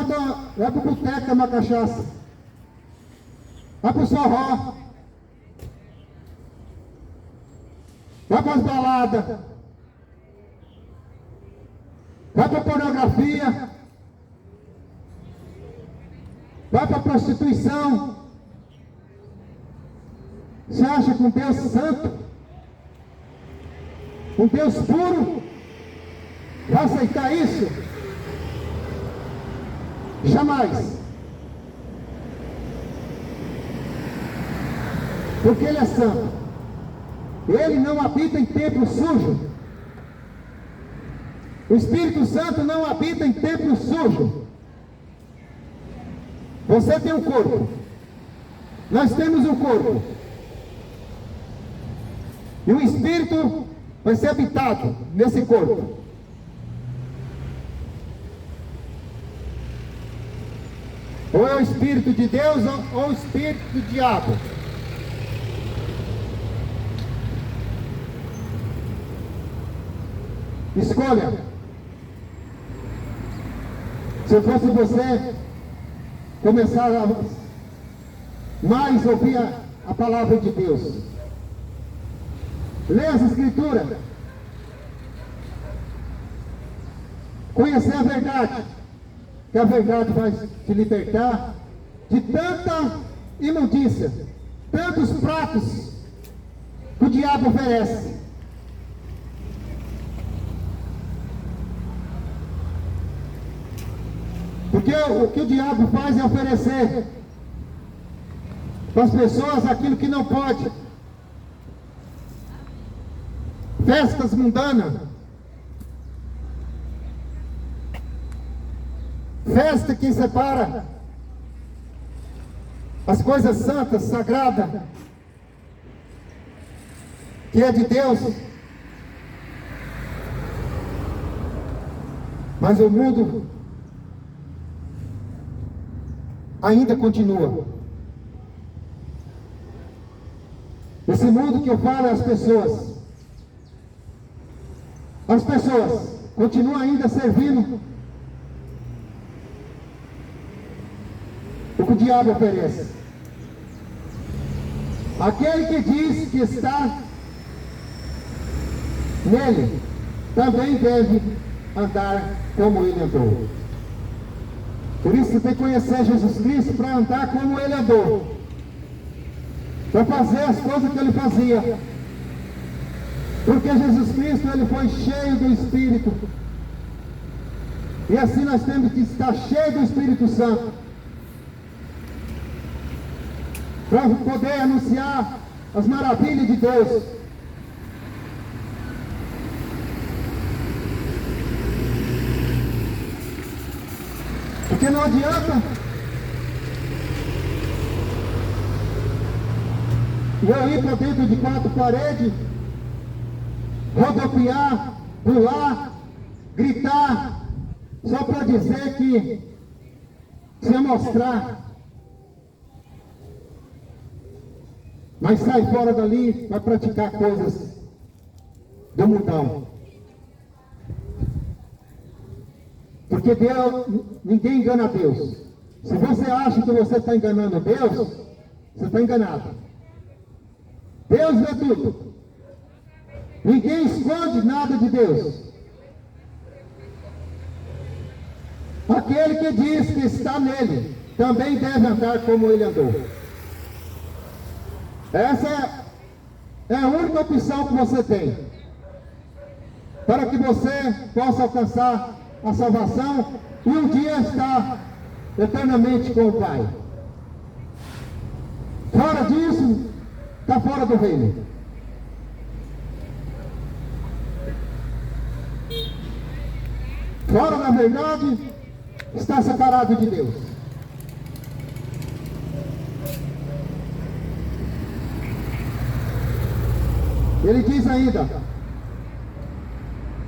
vai para o boteco tomar cachaça, vai para o forró, vai para as baladas, vai para a pornografia, vai para a prostituição. Você acha que um Deus santo, um Deus puro, vai aceitar isso? Jamais. Porque Ele é santo. Ele não habita em templo sujo. O Espírito Santo não habita em templo sujo. Você tem um corpo. Nós temos um corpo. E o Espírito vai ser habitado nesse corpo. Ou é o Espírito de Deus ou o Espírito do diabo. Escolha. Se eu fosse você, começar a mais ouvir a palavra de Deus. Ler as Escrituras. Conhecer a verdade. Que a verdade vai te libertar de tanta imundícia, tantos pratos que o diabo oferece. Porque o que o diabo faz é oferecer para as pessoas aquilo que não pode. Festas mundanas. Festa que separa as coisas santas, sagradas, que é de Deus. Mas o mundo ainda continua. Esse mundo que eu falo é as pessoas. As pessoas continuam ainda servindo o que o diabo oferece. Aquele que diz que está nele, também deve andar como ele andou. Por isso você tem que conhecer Jesus Cristo para andar como ele andou. Para fazer as coisas que ele fazia. Porque Jesus Cristo, ele foi cheio do Espírito. E assim nós temos que estar cheios do Espírito Santo. Para poder anunciar as maravilhas de Deus. Porque não adianta eu ir para dentro de 4 paredes, rodopiar, pular, gritar, só para dizer que se mostrar. Mas sai fora dali para praticar coisas do mundão. Porque Deus, ninguém engana Deus. Se você acha que você está enganando Deus, você está enganado. Deus vê tudo. Ninguém esconde nada de Deus. Aquele que diz que está nele, também deve andar como ele andou. Essa é a única opção que você tem, para que você possa alcançar a salvação e um dia estar eternamente com o Pai. Fora disso, está fora do reino. Fora da verdade, está separado de Deus. Ele diz ainda,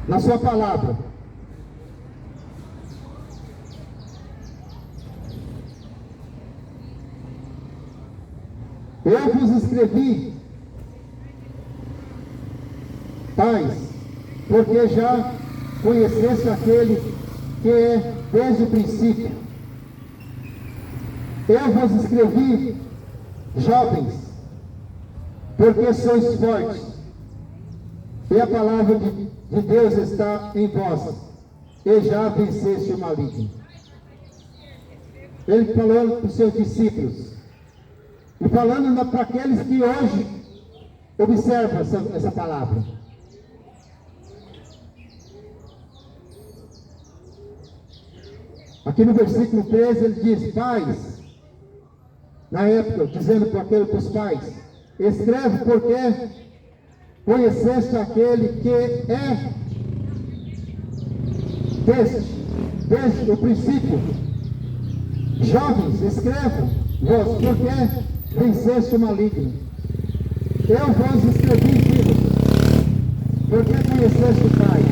na sua palavra, eu vos escrevi, pais, porque já conheceste aquele que é desde o princípio. Eu vos escrevi, jovens, porque sois fortes, e a palavra de Deus está em vós, e já venceste o maligno. Ele falou para os seus discípulos, e falando para aqueles que hoje observam essa palavra. Aqui no versículo 13 ele diz, pais, na época, dizendo para os pais, escreve porque conheceste aquele que é desde o princípio. Jovens, escrevo vos, porque venceste o maligno. Eu vos escrevi, filhos, porque conheceste o Pai.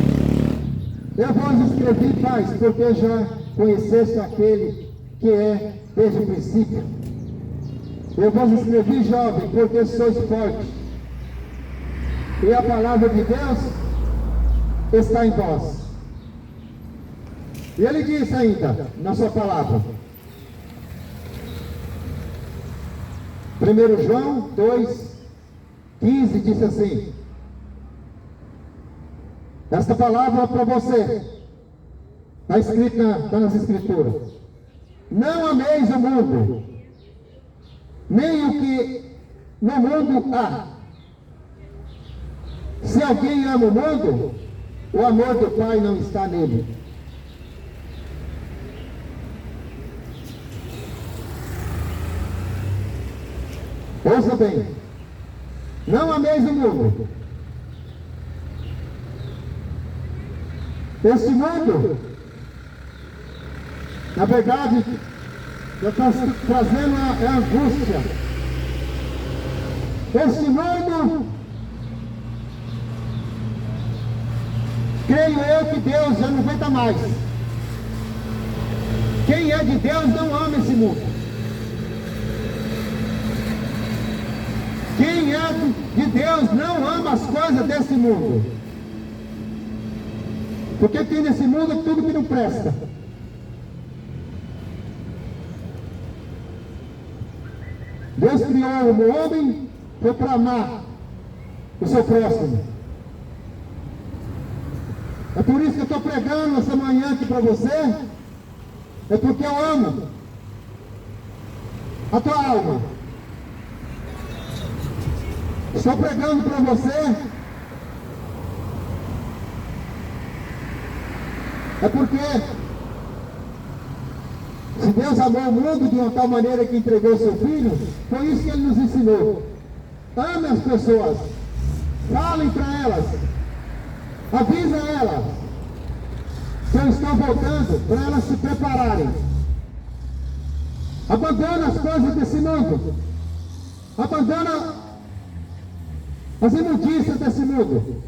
Eu vos escrevi, pais, porque já conheceste aquele que é desde o princípio. Eu vos escrevi, jovem, porque sois fortes. E a palavra de Deus está em vós. E ele diz ainda, na sua palavra, 1 João 2,15 diz assim: esta palavra para você, está escrito nas Escrituras: não ameis o mundo, nem o que no mundo há. Se alguém ama o mundo, o amor do Pai não está nele. Ouça bem, não ameis o mundo. Este mundo, na verdade, eu estou trazendo a angústia. Este mundo, creio eu que Deus já não aguenta mais. Quem é de Deus não ama esse mundo. Quem é de Deus não ama as coisas desse mundo. Porque tem nesse mundo tudo que não presta. Deus criou o homem foi para amar o seu próximo. É por isso que eu estou pregando essa manhã aqui para você. É porque eu amo a tua alma. Estou pregando para você. É porque se Deus amou o mundo de uma tal maneira que entregou seu Filho, foi isso que Ele nos ensinou. Ame as pessoas, falem para elas, avisa elas que eu estou voltando, para elas se prepararem. Abandona as coisas desse mundo, abandona as imundícias desse mundo.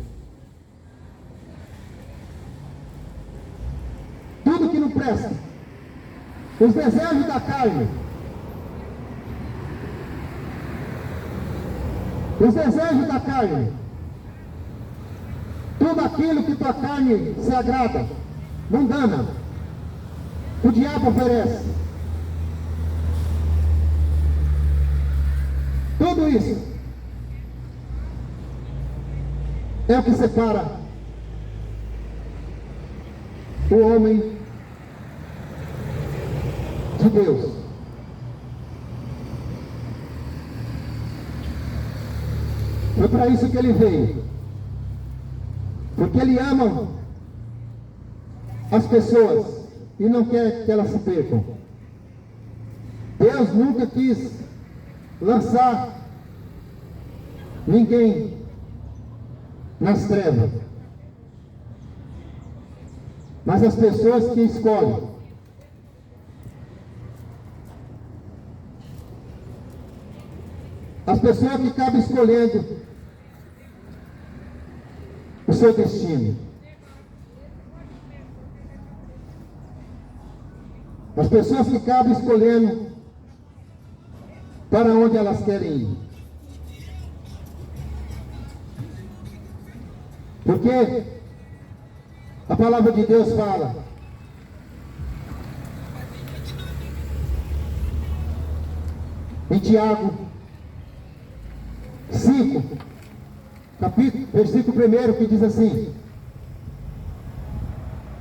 Tudo que não presta. Os desejos da carne. Os desejos da carne. Tudo aquilo que tua carne se agrada, mundana, o diabo oferece. Tudo isso é o que separa o homem de Deus. Foi para isso que ele veio. Porque ele ama as pessoas e não quer que elas se percam. Deus nunca quis lançar ninguém nas trevas, mas as pessoas que escolhem. As pessoas que acabam escolhendo o seu destino. As pessoas que acabam escolhendo para onde elas querem ir. Porque a palavra de Deus fala em Tiago 5, versículo 1, que diz assim: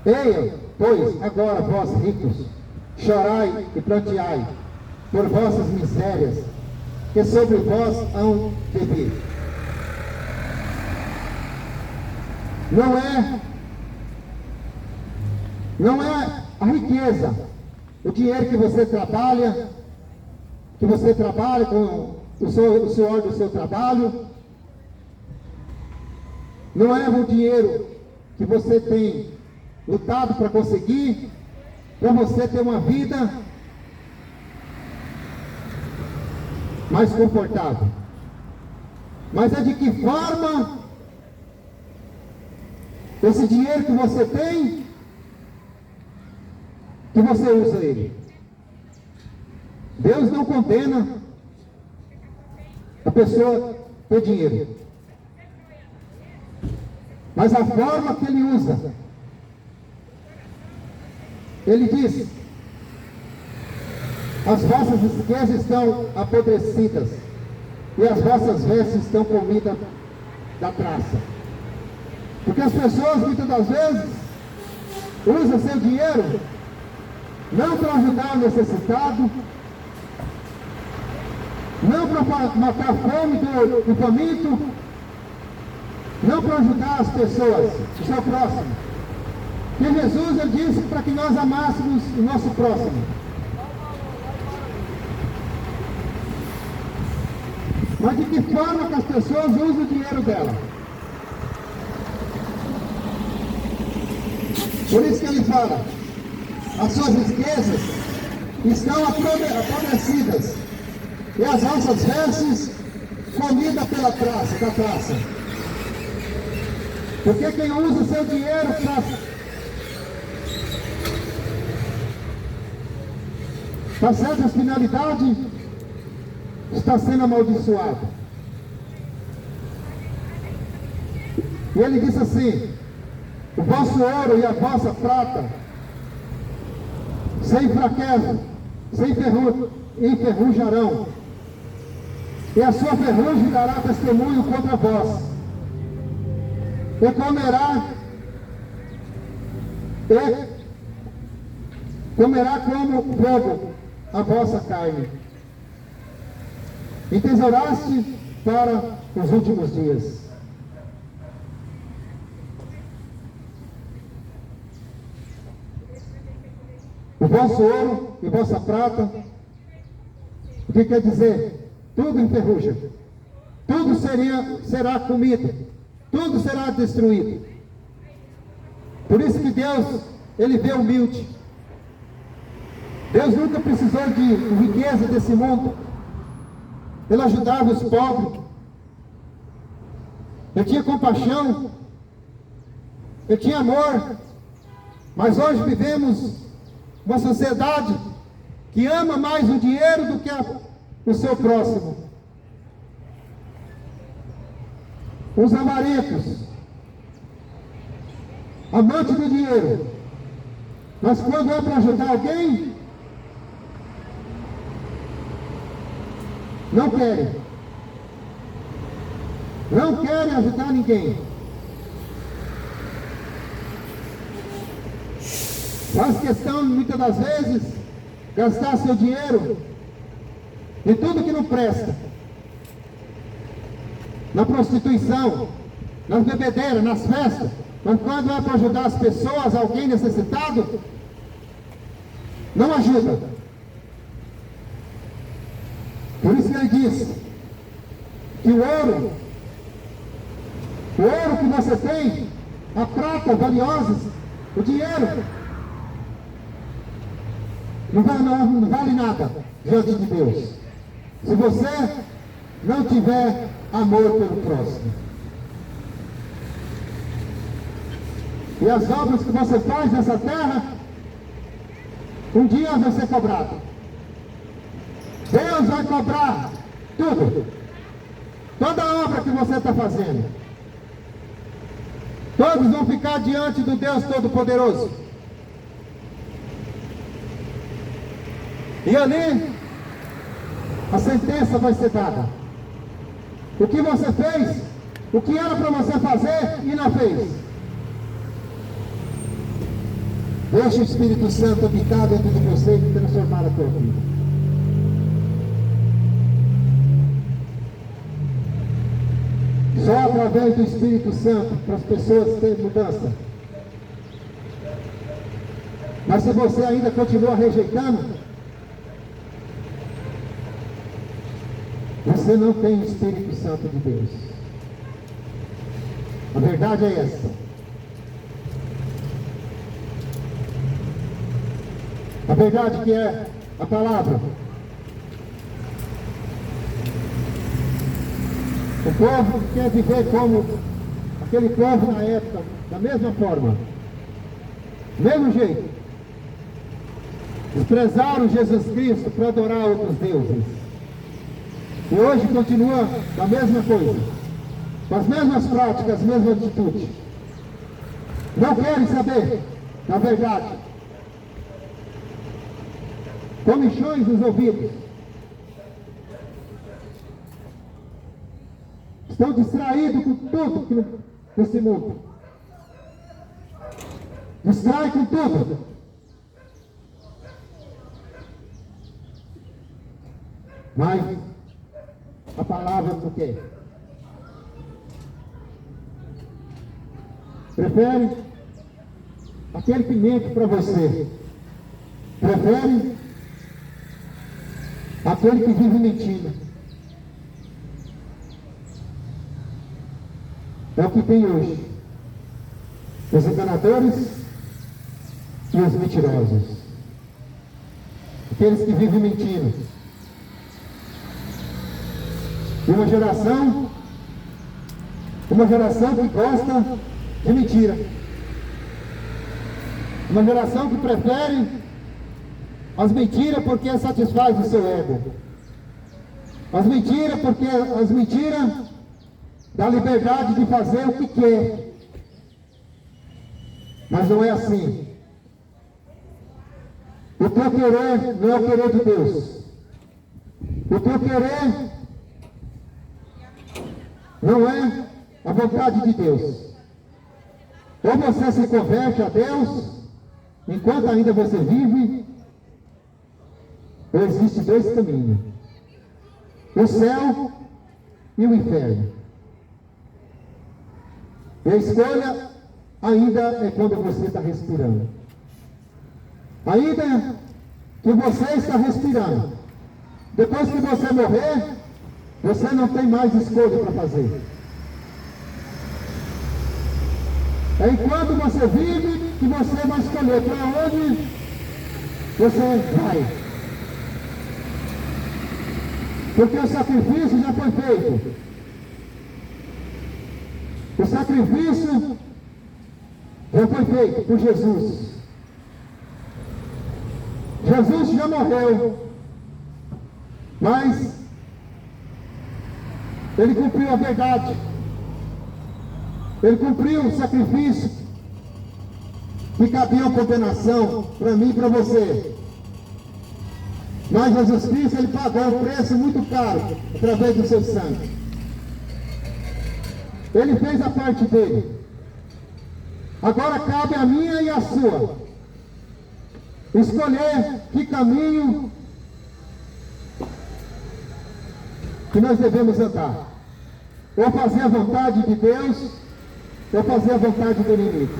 eia, pois, agora vós ricos, chorai e pranteai por vossas misérias, que sobre vós hão de vir. Não é a riqueza, o dinheiro que você trabalha com o suor do seu trabalho, não é o dinheiro que você tem lutado para conseguir, para você ter uma vida mais confortável. Mas é de que forma esse dinheiro que você tem, que você usa ele. Deus não condena a pessoa ter dinheiro, mas a forma que ele usa. Ele diz: as vossas riquezas estão apodrecidas e as vossas vestes estão comidas da traça. Porque as pessoas muitas das vezes usam seu dinheiro não para ajudar o necessitado, não para matar a fome do faminto, não para ajudar as pessoas, o seu próximo. Porque Jesus, ele disse para que nós amássemos o nosso próximo. Mas de que forma que as pessoas usam o dinheiro dela? Por isso que ele fala: as suas riquezas estão apodrecidas e as vossas vestes comidas pela traça, da traça. Porque quem usa o seu dinheiro para certas finalidades está sendo amaldiçoado. E ele disse assim: o vosso ouro e a vossa prata se enfraquecem, se enferrujarão, e a sua ferrugem dará testemunho contra vós, e comerá como fogo a vossa carne, e tesouraste para os últimos dias. O vosso ouro e vossa prata, o que quer dizer? Tudo enferruja, tudo será comido, tudo será destruído. Por isso que Deus, ele vê humilde. Deus nunca precisou de riqueza desse mundo. Ele ajudava os pobres, ele tinha compaixão, ele tinha amor. Mas hoje vivemos uma sociedade que ama mais o dinheiro do que o seu próximo. Os avarentos, amantes do dinheiro. Mas quando é para ajudar alguém, não querem. Não querem ajudar ninguém. Faz questão, muitas das vezes, gastar seu dinheiro em tudo que não presta. Na prostituição, nas bebedeiras, nas festas. Mas quando é para ajudar as pessoas, alguém necessitado, não ajuda. Por isso que ele diz que o ouro que você tem, a prata valiosa, o dinheiro, não vale nada diante de Deus, se você não tiver amor pelo próximo. E as obras que você faz nessa terra, um dia vai ser cobrado. Deus vai cobrar tudo, toda a obra que você está fazendo. Todos vão ficar diante do Deus Todo-Poderoso. E ali, a sentença vai ser dada. O que você fez, o que era para você fazer e não fez. Deixa o Espírito Santo habitar dentro de você e transformar a tua vida. Só através do Espírito Santo para as pessoas terem mudança. Mas se você ainda continua rejeitando, você não tem o Espírito Santo de Deus. A verdade é essa. A verdade que é a palavra. O povo quer viver como aquele povo na época, da mesma forma, do mesmo jeito. Desprezaram Jesus Cristo para adorar outros deuses. E hoje continua a mesma coisa, com as mesmas práticas, as mesmas atitudes. Não querem saber da verdade. Comichões nos ouvidos. Estão distraídos com tudo nesse mundo. Distrai com tudo. Mas a palavra o quê? Prefere aquele que mente para você. Prefere aquele que vive mentindo. É o que tem hoje. Os enganadores e os mentirosos. Aqueles que vivem mentindo. E uma geração que gosta de mentira. Uma geração que prefere as mentiras porque satisfaz o seu ego. As mentiras porque as mentiras dá liberdade de fazer o que quer. Mas não é assim. O teu querer não é o querer de Deus. O teu querer não é a vontade de Deus. Ou você se converte a Deus, enquanto ainda você vive, ou existem dois caminhos: o céu e o inferno. E a escolha ainda é quando você está respirando. Ainda que você está respirando. Depois que você morrer, você não tem mais escolha para fazer. É enquanto você vive que você vai escolher para onde você vai. Porque o sacrifício já foi feito. O sacrifício já foi feito por Jesus. Jesus já morreu, mas Ele cumpriu a verdade. Ele cumpriu o sacrifício que cabia a condenação para mim e para você. Mas Jesus Cristo, Ele pagou um preço muito caro através do seu sangue. Ele fez a parte dele. Agora cabe a minha e a sua escolher que caminho que nós devemos andar. Ou fazer a vontade de Deus, ou fazer a vontade do inimigo.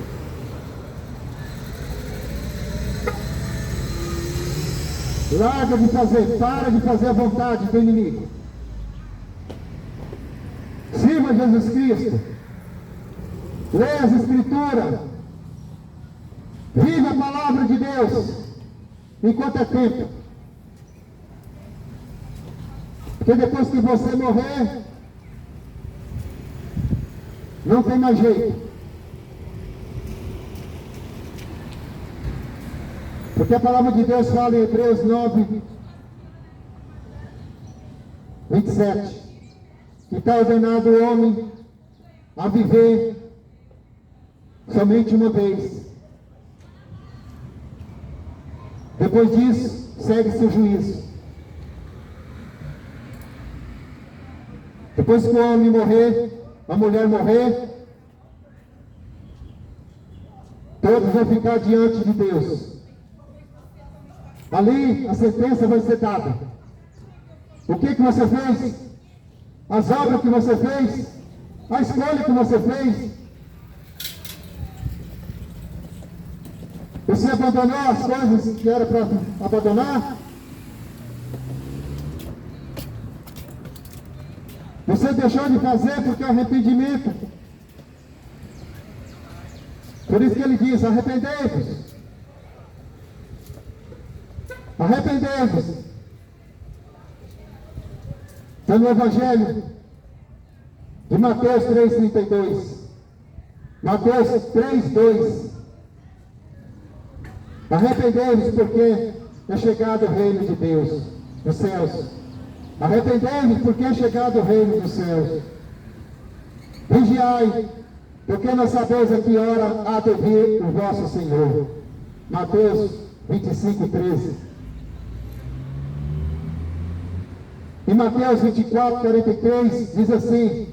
Larga de fazer, para de fazer a vontade do inimigo. Sirva Jesus Cristo. Leia as Escrituras. Viva a palavra de Deus enquanto é tempo. Porque depois que você morrer, não tem mais jeito. Porque a palavra de Deus fala em Hebreus 9, 27, que está ordenado o homem a viver somente uma vez. Depois disso, segue-se o juízo. Depois que o homem morrer, a mulher morrer, todos vão ficar diante de Deus. Ali a sentença vai ser dada. O que você fez? As obras que você fez? A escolha que você fez? Você abandonou as coisas que era para abandonar? Você deixou de fazer porque é arrependimento. Por isso que ele diz: arrependei-vos. Arrependei-vos. Está no Evangelho de Mateus 3,32. Mateus 3,2. Arrependei-vos, porque é chegado o reino de Deus, dos céus. Arrependei-vos, porque é chegado o reino dos céus. Vigiai, porque não sabeis a que hora há de vir o vosso Senhor. Mateus 25,13. Em Mateus 24,43 diz assim: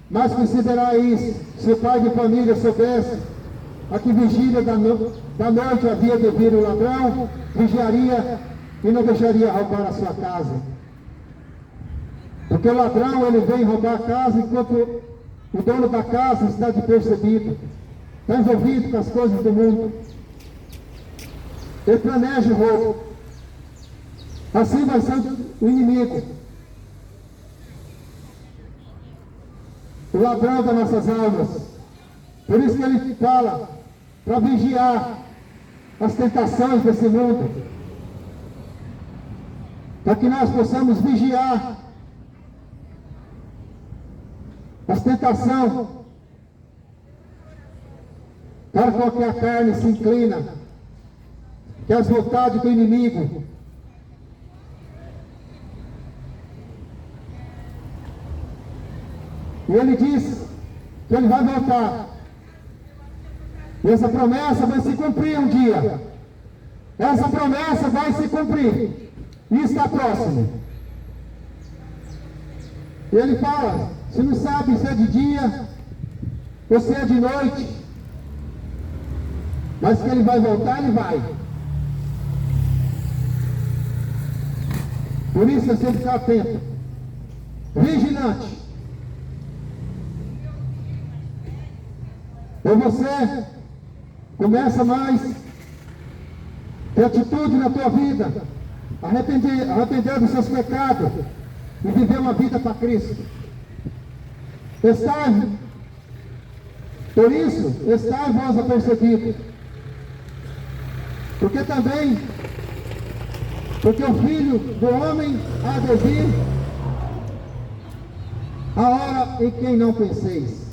mas considerai isso, se o pai de família soubesse a que vigília da noite havia de vir o ladrão, vigiaria e não deixaria roubar a sua casa. Porque o ladrão, ele vem roubar a casa enquanto o dono da casa está despercebido, está envolvido com as coisas do mundo. Ele planeja o roubo. Assim vai ser o inimigo, o ladrão das nossas almas. Por isso que ele fala para vigiar as tentações desse mundo, para que nós possamos vigiar as tentações, para que a carne se inclina, que as vontades do inimigo. E ele diz que ele vai voltar. E essa promessa vai se cumprir um dia. Essa promessa vai se cumprir. E está próximo. E ele fala, se não sabe se é de dia ou se é de noite, mas que ele vai voltar, ele vai. Por isso você ficar atento, vigilante. Ou você começa mais ter atitude na tua vida, arrepender dos seus pecados e viver uma vida para Cristo. Por isso, estai vós apercebidos. Porque o Filho do Homem há de vir a hora em que não penseis.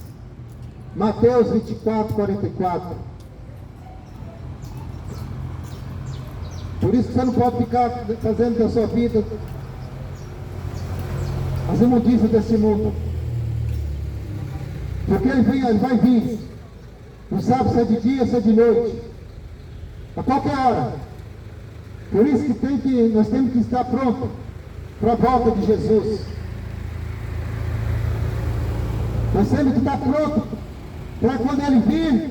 Mateus 24:44. Por isso que você não pode ficar fazendo da sua vida as imundícias desse mundo. Porque ele vai vir. Não sabe se é de dia ou se é de noite. A qualquer hora. Por isso que nós temos que estar prontos para a volta de Jesus. Nós temos que estar prontos para quando ele vir,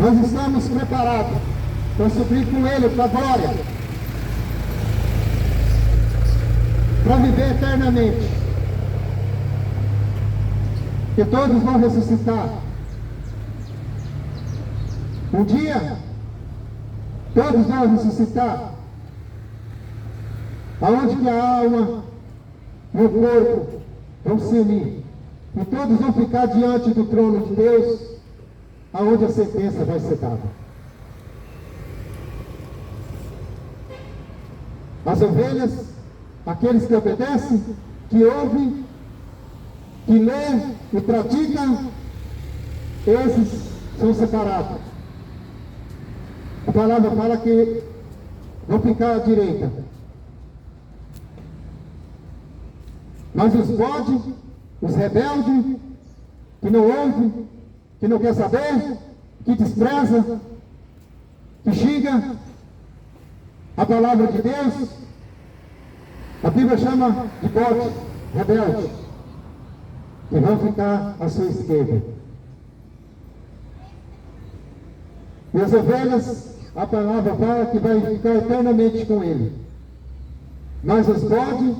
nós estamos preparados para subir com ele para a glória, para viver eternamente. Que todos vão ressuscitar. Um dia, todos vão ressuscitar. Aonde que a alma e o corpo vão se unir. E todos vão ficar diante do trono de Deus, aonde a sentença vai ser dada. As ovelhas, aqueles que obedecem, que ouvem, que lêem e praticam, esses são separados. A palavra fala que vão ficar à direita. Mas os bodes, os rebeldes, que não ouvem, que não quer saber, que despreza, que xinga a palavra de Deus, a Bíblia chama de bode, rebelde, que vão ficar à sua esquerda. E as ovelhas, a palavra fala que vai ficar eternamente com ele. Mas os bodes,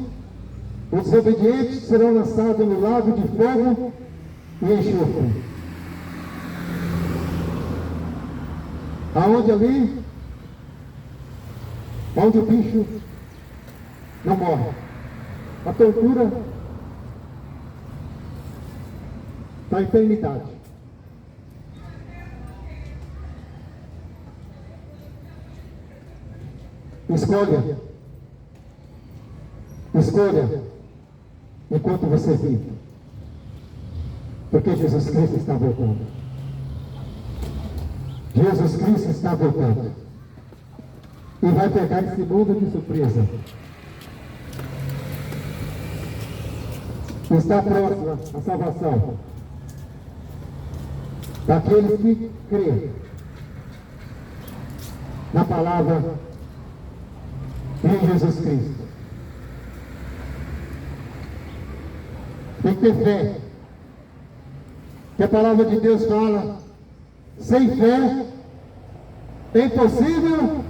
os desobedientes, serão lançados no lago de fogo e enxofre. Aonde ali? Onde o bicho não morre. A tortura da eternidade. Escolha. Escolha enquanto você vive. Porque Jesus Cristo está voltando. Jesus Cristo está voltando. E vai pegar esse mundo de surpresa. Está próxima a salvação daqueles que creem na palavra em Jesus Cristo. Tem que ter fé. Que a palavra de Deus fala, sem fé é impossível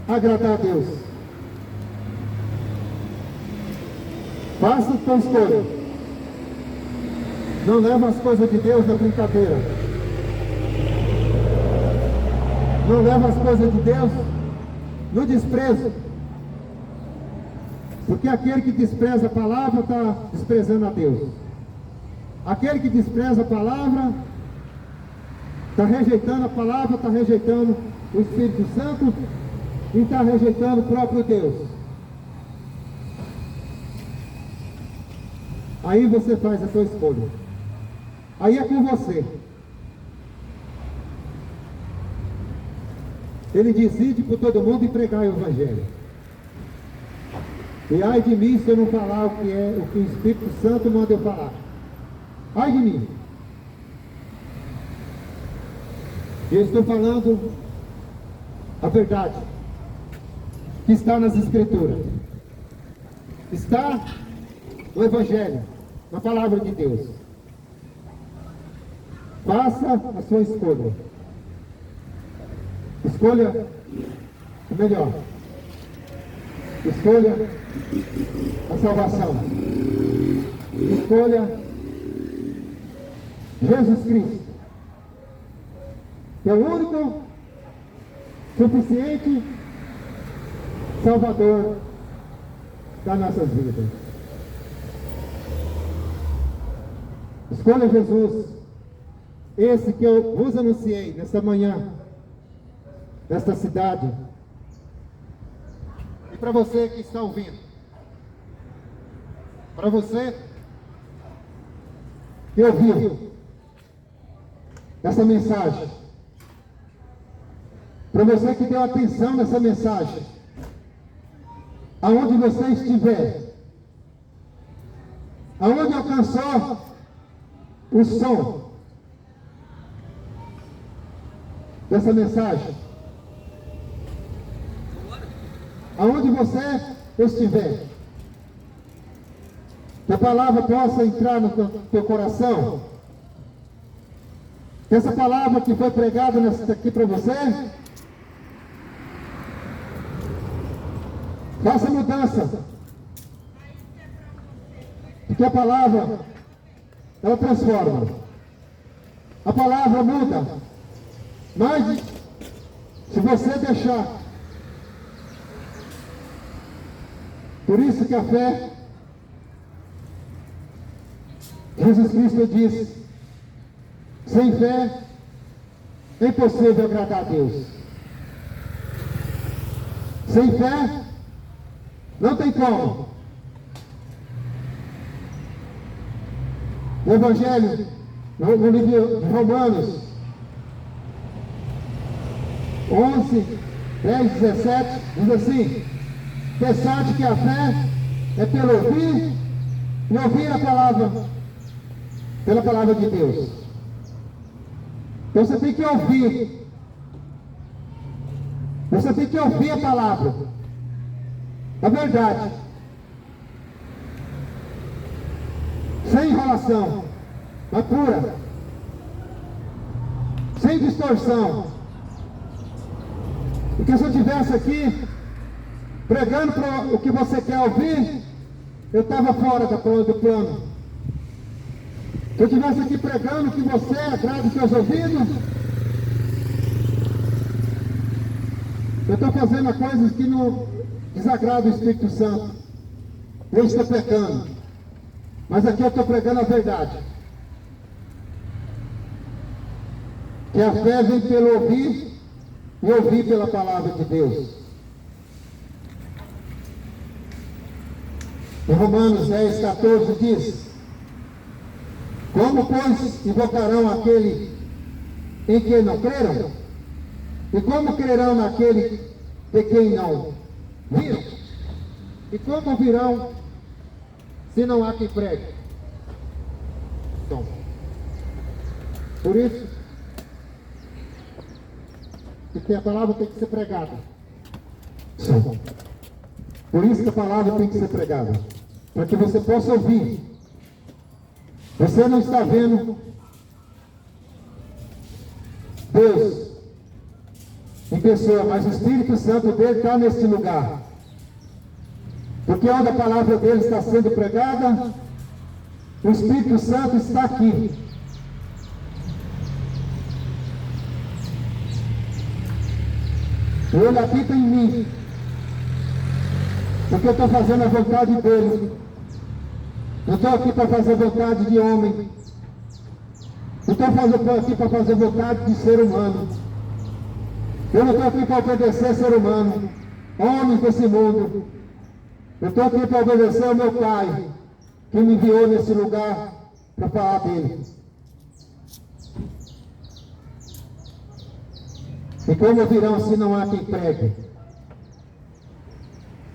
agradar a Deus. Faça a tua escolha. Não leva as coisas de Deus na brincadeira. Não leva as coisas de Deus no desprezo. Porque aquele que despreza a palavra está desprezando a Deus. Aquele que despreza a palavra está rejeitando a palavra, está rejeitando o Espírito Santo e está rejeitando o próprio Deus. Aí você faz a sua escolha. Aí é com você. Ele decide por todo mundo e pregar o Evangelho. E ai de mim se eu não falar o que o Espírito Santo manda eu falar. Ai de mim. Eu estou falando a verdade que está nas Escrituras. Está no Evangelho, na palavra de Deus. Faça a sua escolha. Escolha o melhor. Escolha a salvação. Escolha Jesus Cristo, que é o único, suficiente Salvador das nossas vidas. Escolha Jesus, esse que eu vos anunciei nesta manhã, nesta cidade. E para você que está ouvindo, para você que ouviu essa mensagem, para você que deu atenção nessa mensagem, aonde você estiver, aonde alcançou o som dessa mensagem, aonde você estiver, que a palavra possa entrar no teu coração, que essa palavra que foi pregada aqui para você faça mudança, porque a palavra ela transforma, a palavra muda, mas se você deixar, por isso que a fé, Jesus Cristo disse, sem fé é impossível agradar a Deus. Sem fé não tem como. O Evangelho, no livro de Romanos 11, 10, 17, diz assim: pensar que a fé é pelo ouvir e ouvir a palavra, pela palavra de Deus. Então você tem que ouvir. Você tem que ouvir a palavra, a verdade, sem enrolação, mas pura, sem distorção. Porque se eu estivesse aqui pregando para o que você quer ouvir, eu estava fora do plano. Se eu estivesse aqui pregando o que você agrada os seus ouvidos, eu estou fazendo coisas que não desagradam o Espírito Santo. Eu estou pecando. Mas aqui eu estou pregando a verdade. Que a fé vem pelo ouvir e ouvir pela palavra de Deus. Em Romanos 10, 14 diz: como, pois, invocarão aquele em quem não creram? E como crerão naquele de quem não viram? E como virão se não há quem pregue? Então, por isso, que a palavra tem que ser pregada. Sim. Por isso que a palavra tem que ser pregada, para que você possa ouvir. Você não está vendo Deus em pessoa, mas o Espírito Santo dele está neste lugar. Porque onde a palavra dele está sendo pregada, o Espírito Santo está aqui. Ele habita em mim, porque eu estou fazendo a vontade dele. Não estou aqui para fazer vontade de homem. Não estou aqui para fazer vontade de ser humano. Eu não estou aqui para obedecer ser humano, homens desse mundo. Eu estou aqui para obedecer ao meu Pai, que me enviou nesse lugar para falar dele. E como virão se não há quem pregue?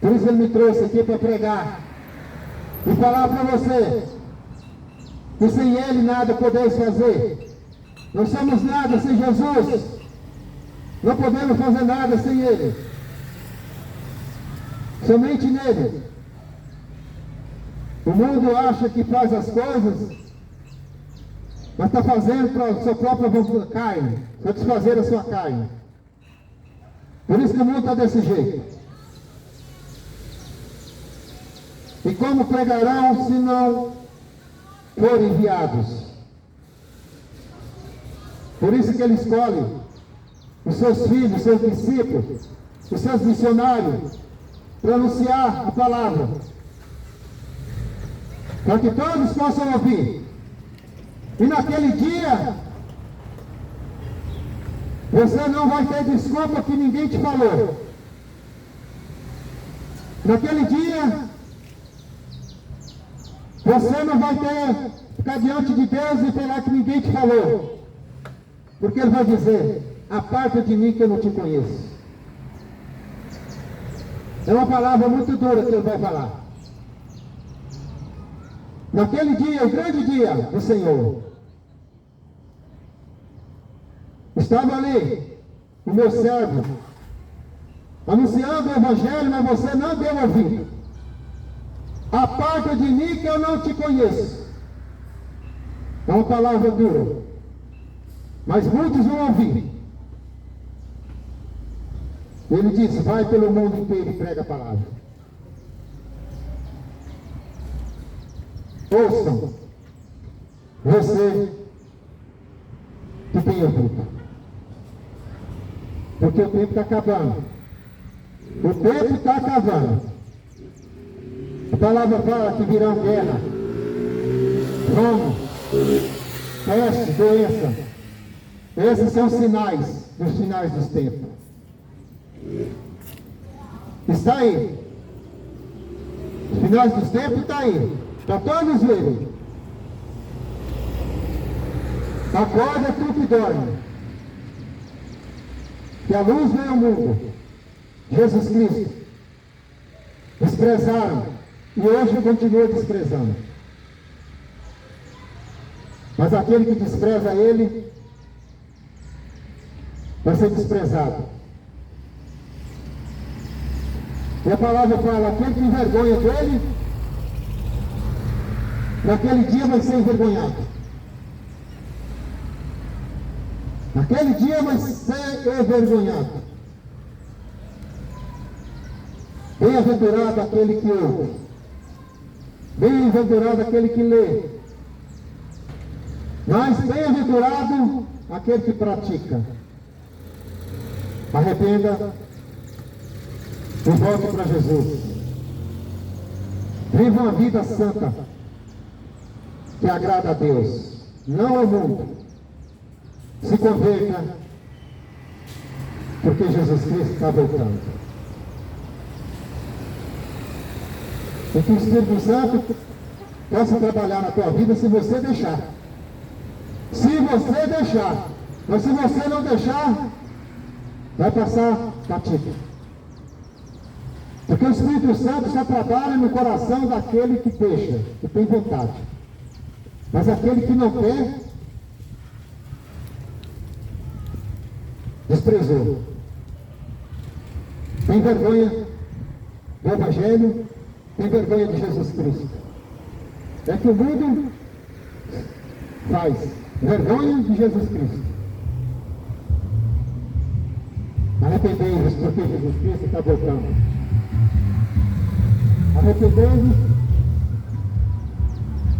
Por isso ele me trouxe aqui para pregar e falar para você que sem ele nada podeis fazer. Não somos nada sem Jesus. Não podemos fazer nada sem ele. Somente nele. O mundo acha que faz as coisas, mas está fazendo para a sua própria carne, satisfazer a sua carne. Por isso que o mundo está desse jeito. E como pregarão se não forem enviados? Por isso que ele escolhe os seus filhos, os seus discípulos, os seus missionários, para anunciar a palavra, para que todos possam ouvir. E naquele dia, você não vai ter desculpa que ninguém te falou. Naquele dia, você não vai ter ficar diante de Deus e falar que ninguém te falou. Porque ele vai dizer: aparta de mim que eu não te conheço. É uma palavra muito dura que ele vai falar. Naquele dia, o grande dia do Senhor, estava ali o meu servo anunciando o Evangelho, mas você não deu ouvido. Aparta de mim que eu não te conheço. É uma palavra dura, mas muitos vão ouvir. Ele disse: vai pelo mundo inteiro e prega a palavra. Ouçam, você que tem ouvido, porque o tempo está acabando. O tempo está acabando. A palavra fala que virão guerra, fome, peste, doença. Esses são sinais dos finais dos tempos. Está aí. Os finais dos tempos está aí. Para todos verem. Acorda tu que dorme. Que a luz veio ao mundo. Jesus Cristo. Desprezaram. E hoje continua desprezando. Mas aquele que despreza ele vai ser desprezado. E a palavra fala: aquele que envergonha dele, naquele dia vai ser envergonhado. Naquele dia vai ser envergonhado. Bem-aventurado aquele que ouve. Bem-aventurado aquele que lê. Mas bem-aventurado aquele que pratica. Arrependa e volte para Jesus. Viva uma vida santa que agrada a Deus, não ao mundo. Se converta, porque Jesus Cristo está voltando. E que o Espírito Santo possa trabalhar na tua vida se você deixar. Se você deixar. Mas se você não deixar, vai passar batido. Porque o Espírito Santo só trabalha no coração daquele que deixa, que tem vontade. Mas aquele que não quer, desprezou. Tem vergonha do Evangelho, tem vergonha de Jesus Cristo. É que o mundo faz vergonha de Jesus Cristo. Arrependei-vos, porque Jesus Cristo está voltando. Arrependei-vos,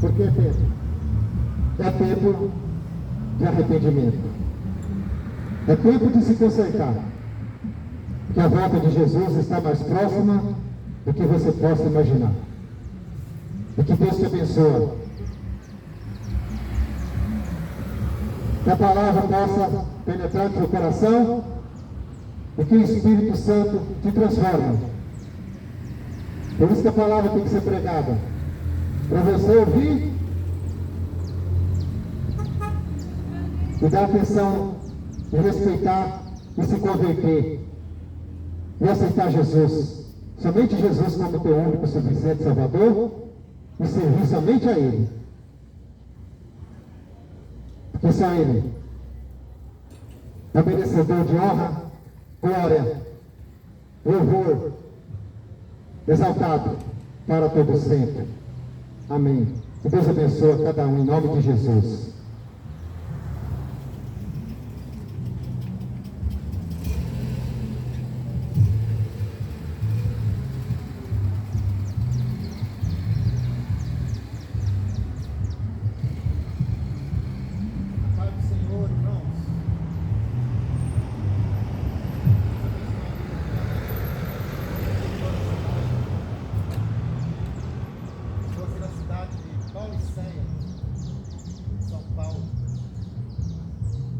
porque é tempo. É tempo de arrependimento. É tempo de se consertar. Que a volta de Jesus está mais próxima do que você possa imaginar. E que Deus te abençoe. Que a palavra possa penetrar no seu coração e que o Espírito Santo te transforme. Por isso que a palavra tem que ser pregada. Para você ouvir e dar atenção e respeitar e se converter e aceitar Jesus. Somente Jesus como teu único, suficiente Salvador e servir somente a Ele. Porque só Ele é merecedor de honra, glória, louvor, exaltado para todo sempre. Amém. Que Deus abençoe a cada um em nome de Jesus. Pai do Senhor, irmãos. Estou aqui na cidade de Paulicéia, São Paulo.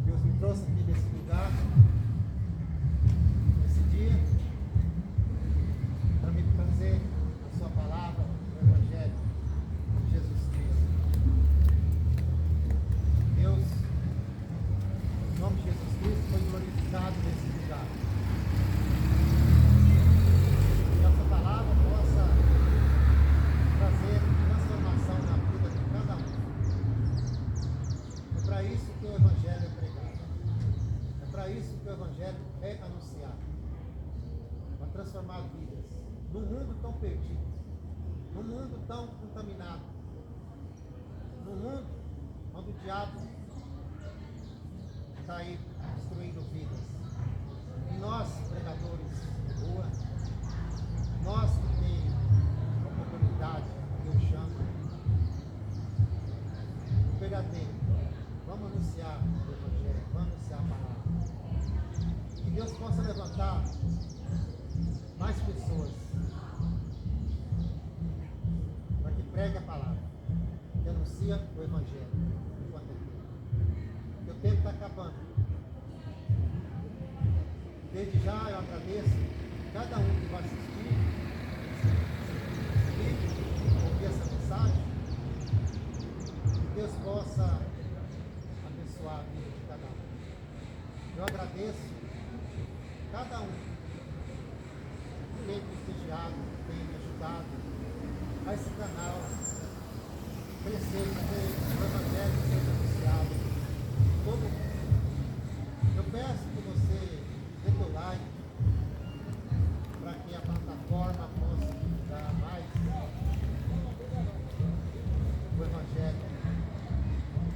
Deus me trouxe aqui desse lugar, nesse dia, para me trazer a sua palavra, o Evangelho de Jesus Cristo. Deus, em nome de Jesus Cristo, foi glorificado nesse lugar. Que essa palavra possa trazer transformação na vida de cada um. É para isso que o Evangelho é pregado. É para isso que o Evangelho é anunciado. Para transformar vidas num mundo tão perdido, num mundo tão contaminado, num mundo onde o diabo está aí destruindo vidas. E nós, pregadores de rua, nós que temos oportunidade, Deus chama, o verdadeiro, vamos anunciar o Evangelho, vamos anunciar a palavra. Que Deus possa levantar mais pessoas para que pregue a palavra, que anuncia o Evangelho enquanto é tempo. Porque o tempo está acabando. Desde já eu agradeço cada um que vai assistir esse vídeo, ouvir essa mensagem. Que Deus possa abençoar a vida de cada um. Eu agradeço cada um que tem prestigiado, tem me ajudado a esse canal crescer, que o Evangelho seja anunciado em todo mundo. Eu peço que você dê teu like para que a plataforma possa divulgar mais o Evangelho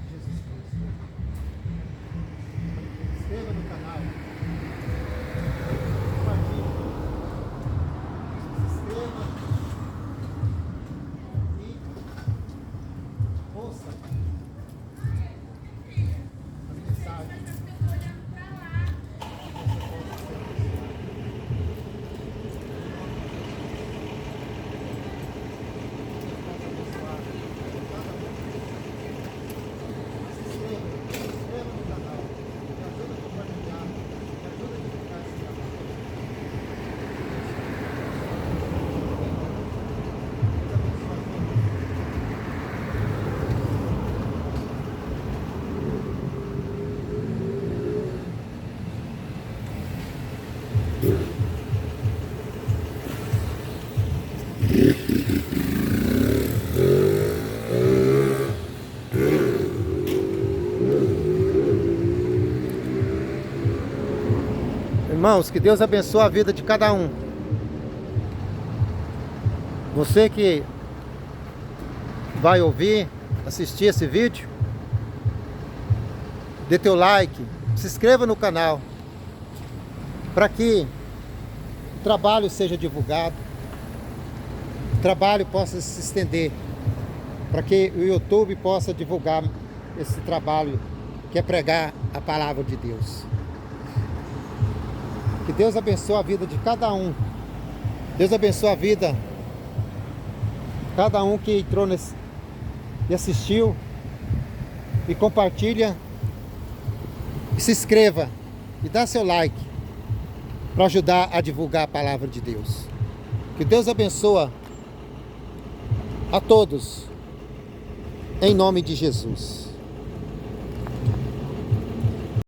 de Jesus Cristo. Se inscreva no canal. Compartilhe. Se inscreva e ouça as mensagens. Você pode ser abençoado. Irmãos, que Deus abençoe a vida de cada um. Você que vai ouvir, assistir esse vídeo, dê teu like, se inscreva no canal, para que o trabalho seja divulgado, o trabalho possa se estender, para que o YouTube possa divulgar esse trabalho, que é pregar a palavra de Deus. Que Deus abençoe a vida de cada um. Deus abençoe a vida de cada um que entrou nesse e assistiu, e compartilha, e se inscreva e dá seu like para ajudar a divulgar a palavra de Deus. Que Deus abençoe a todos, em nome de Jesus.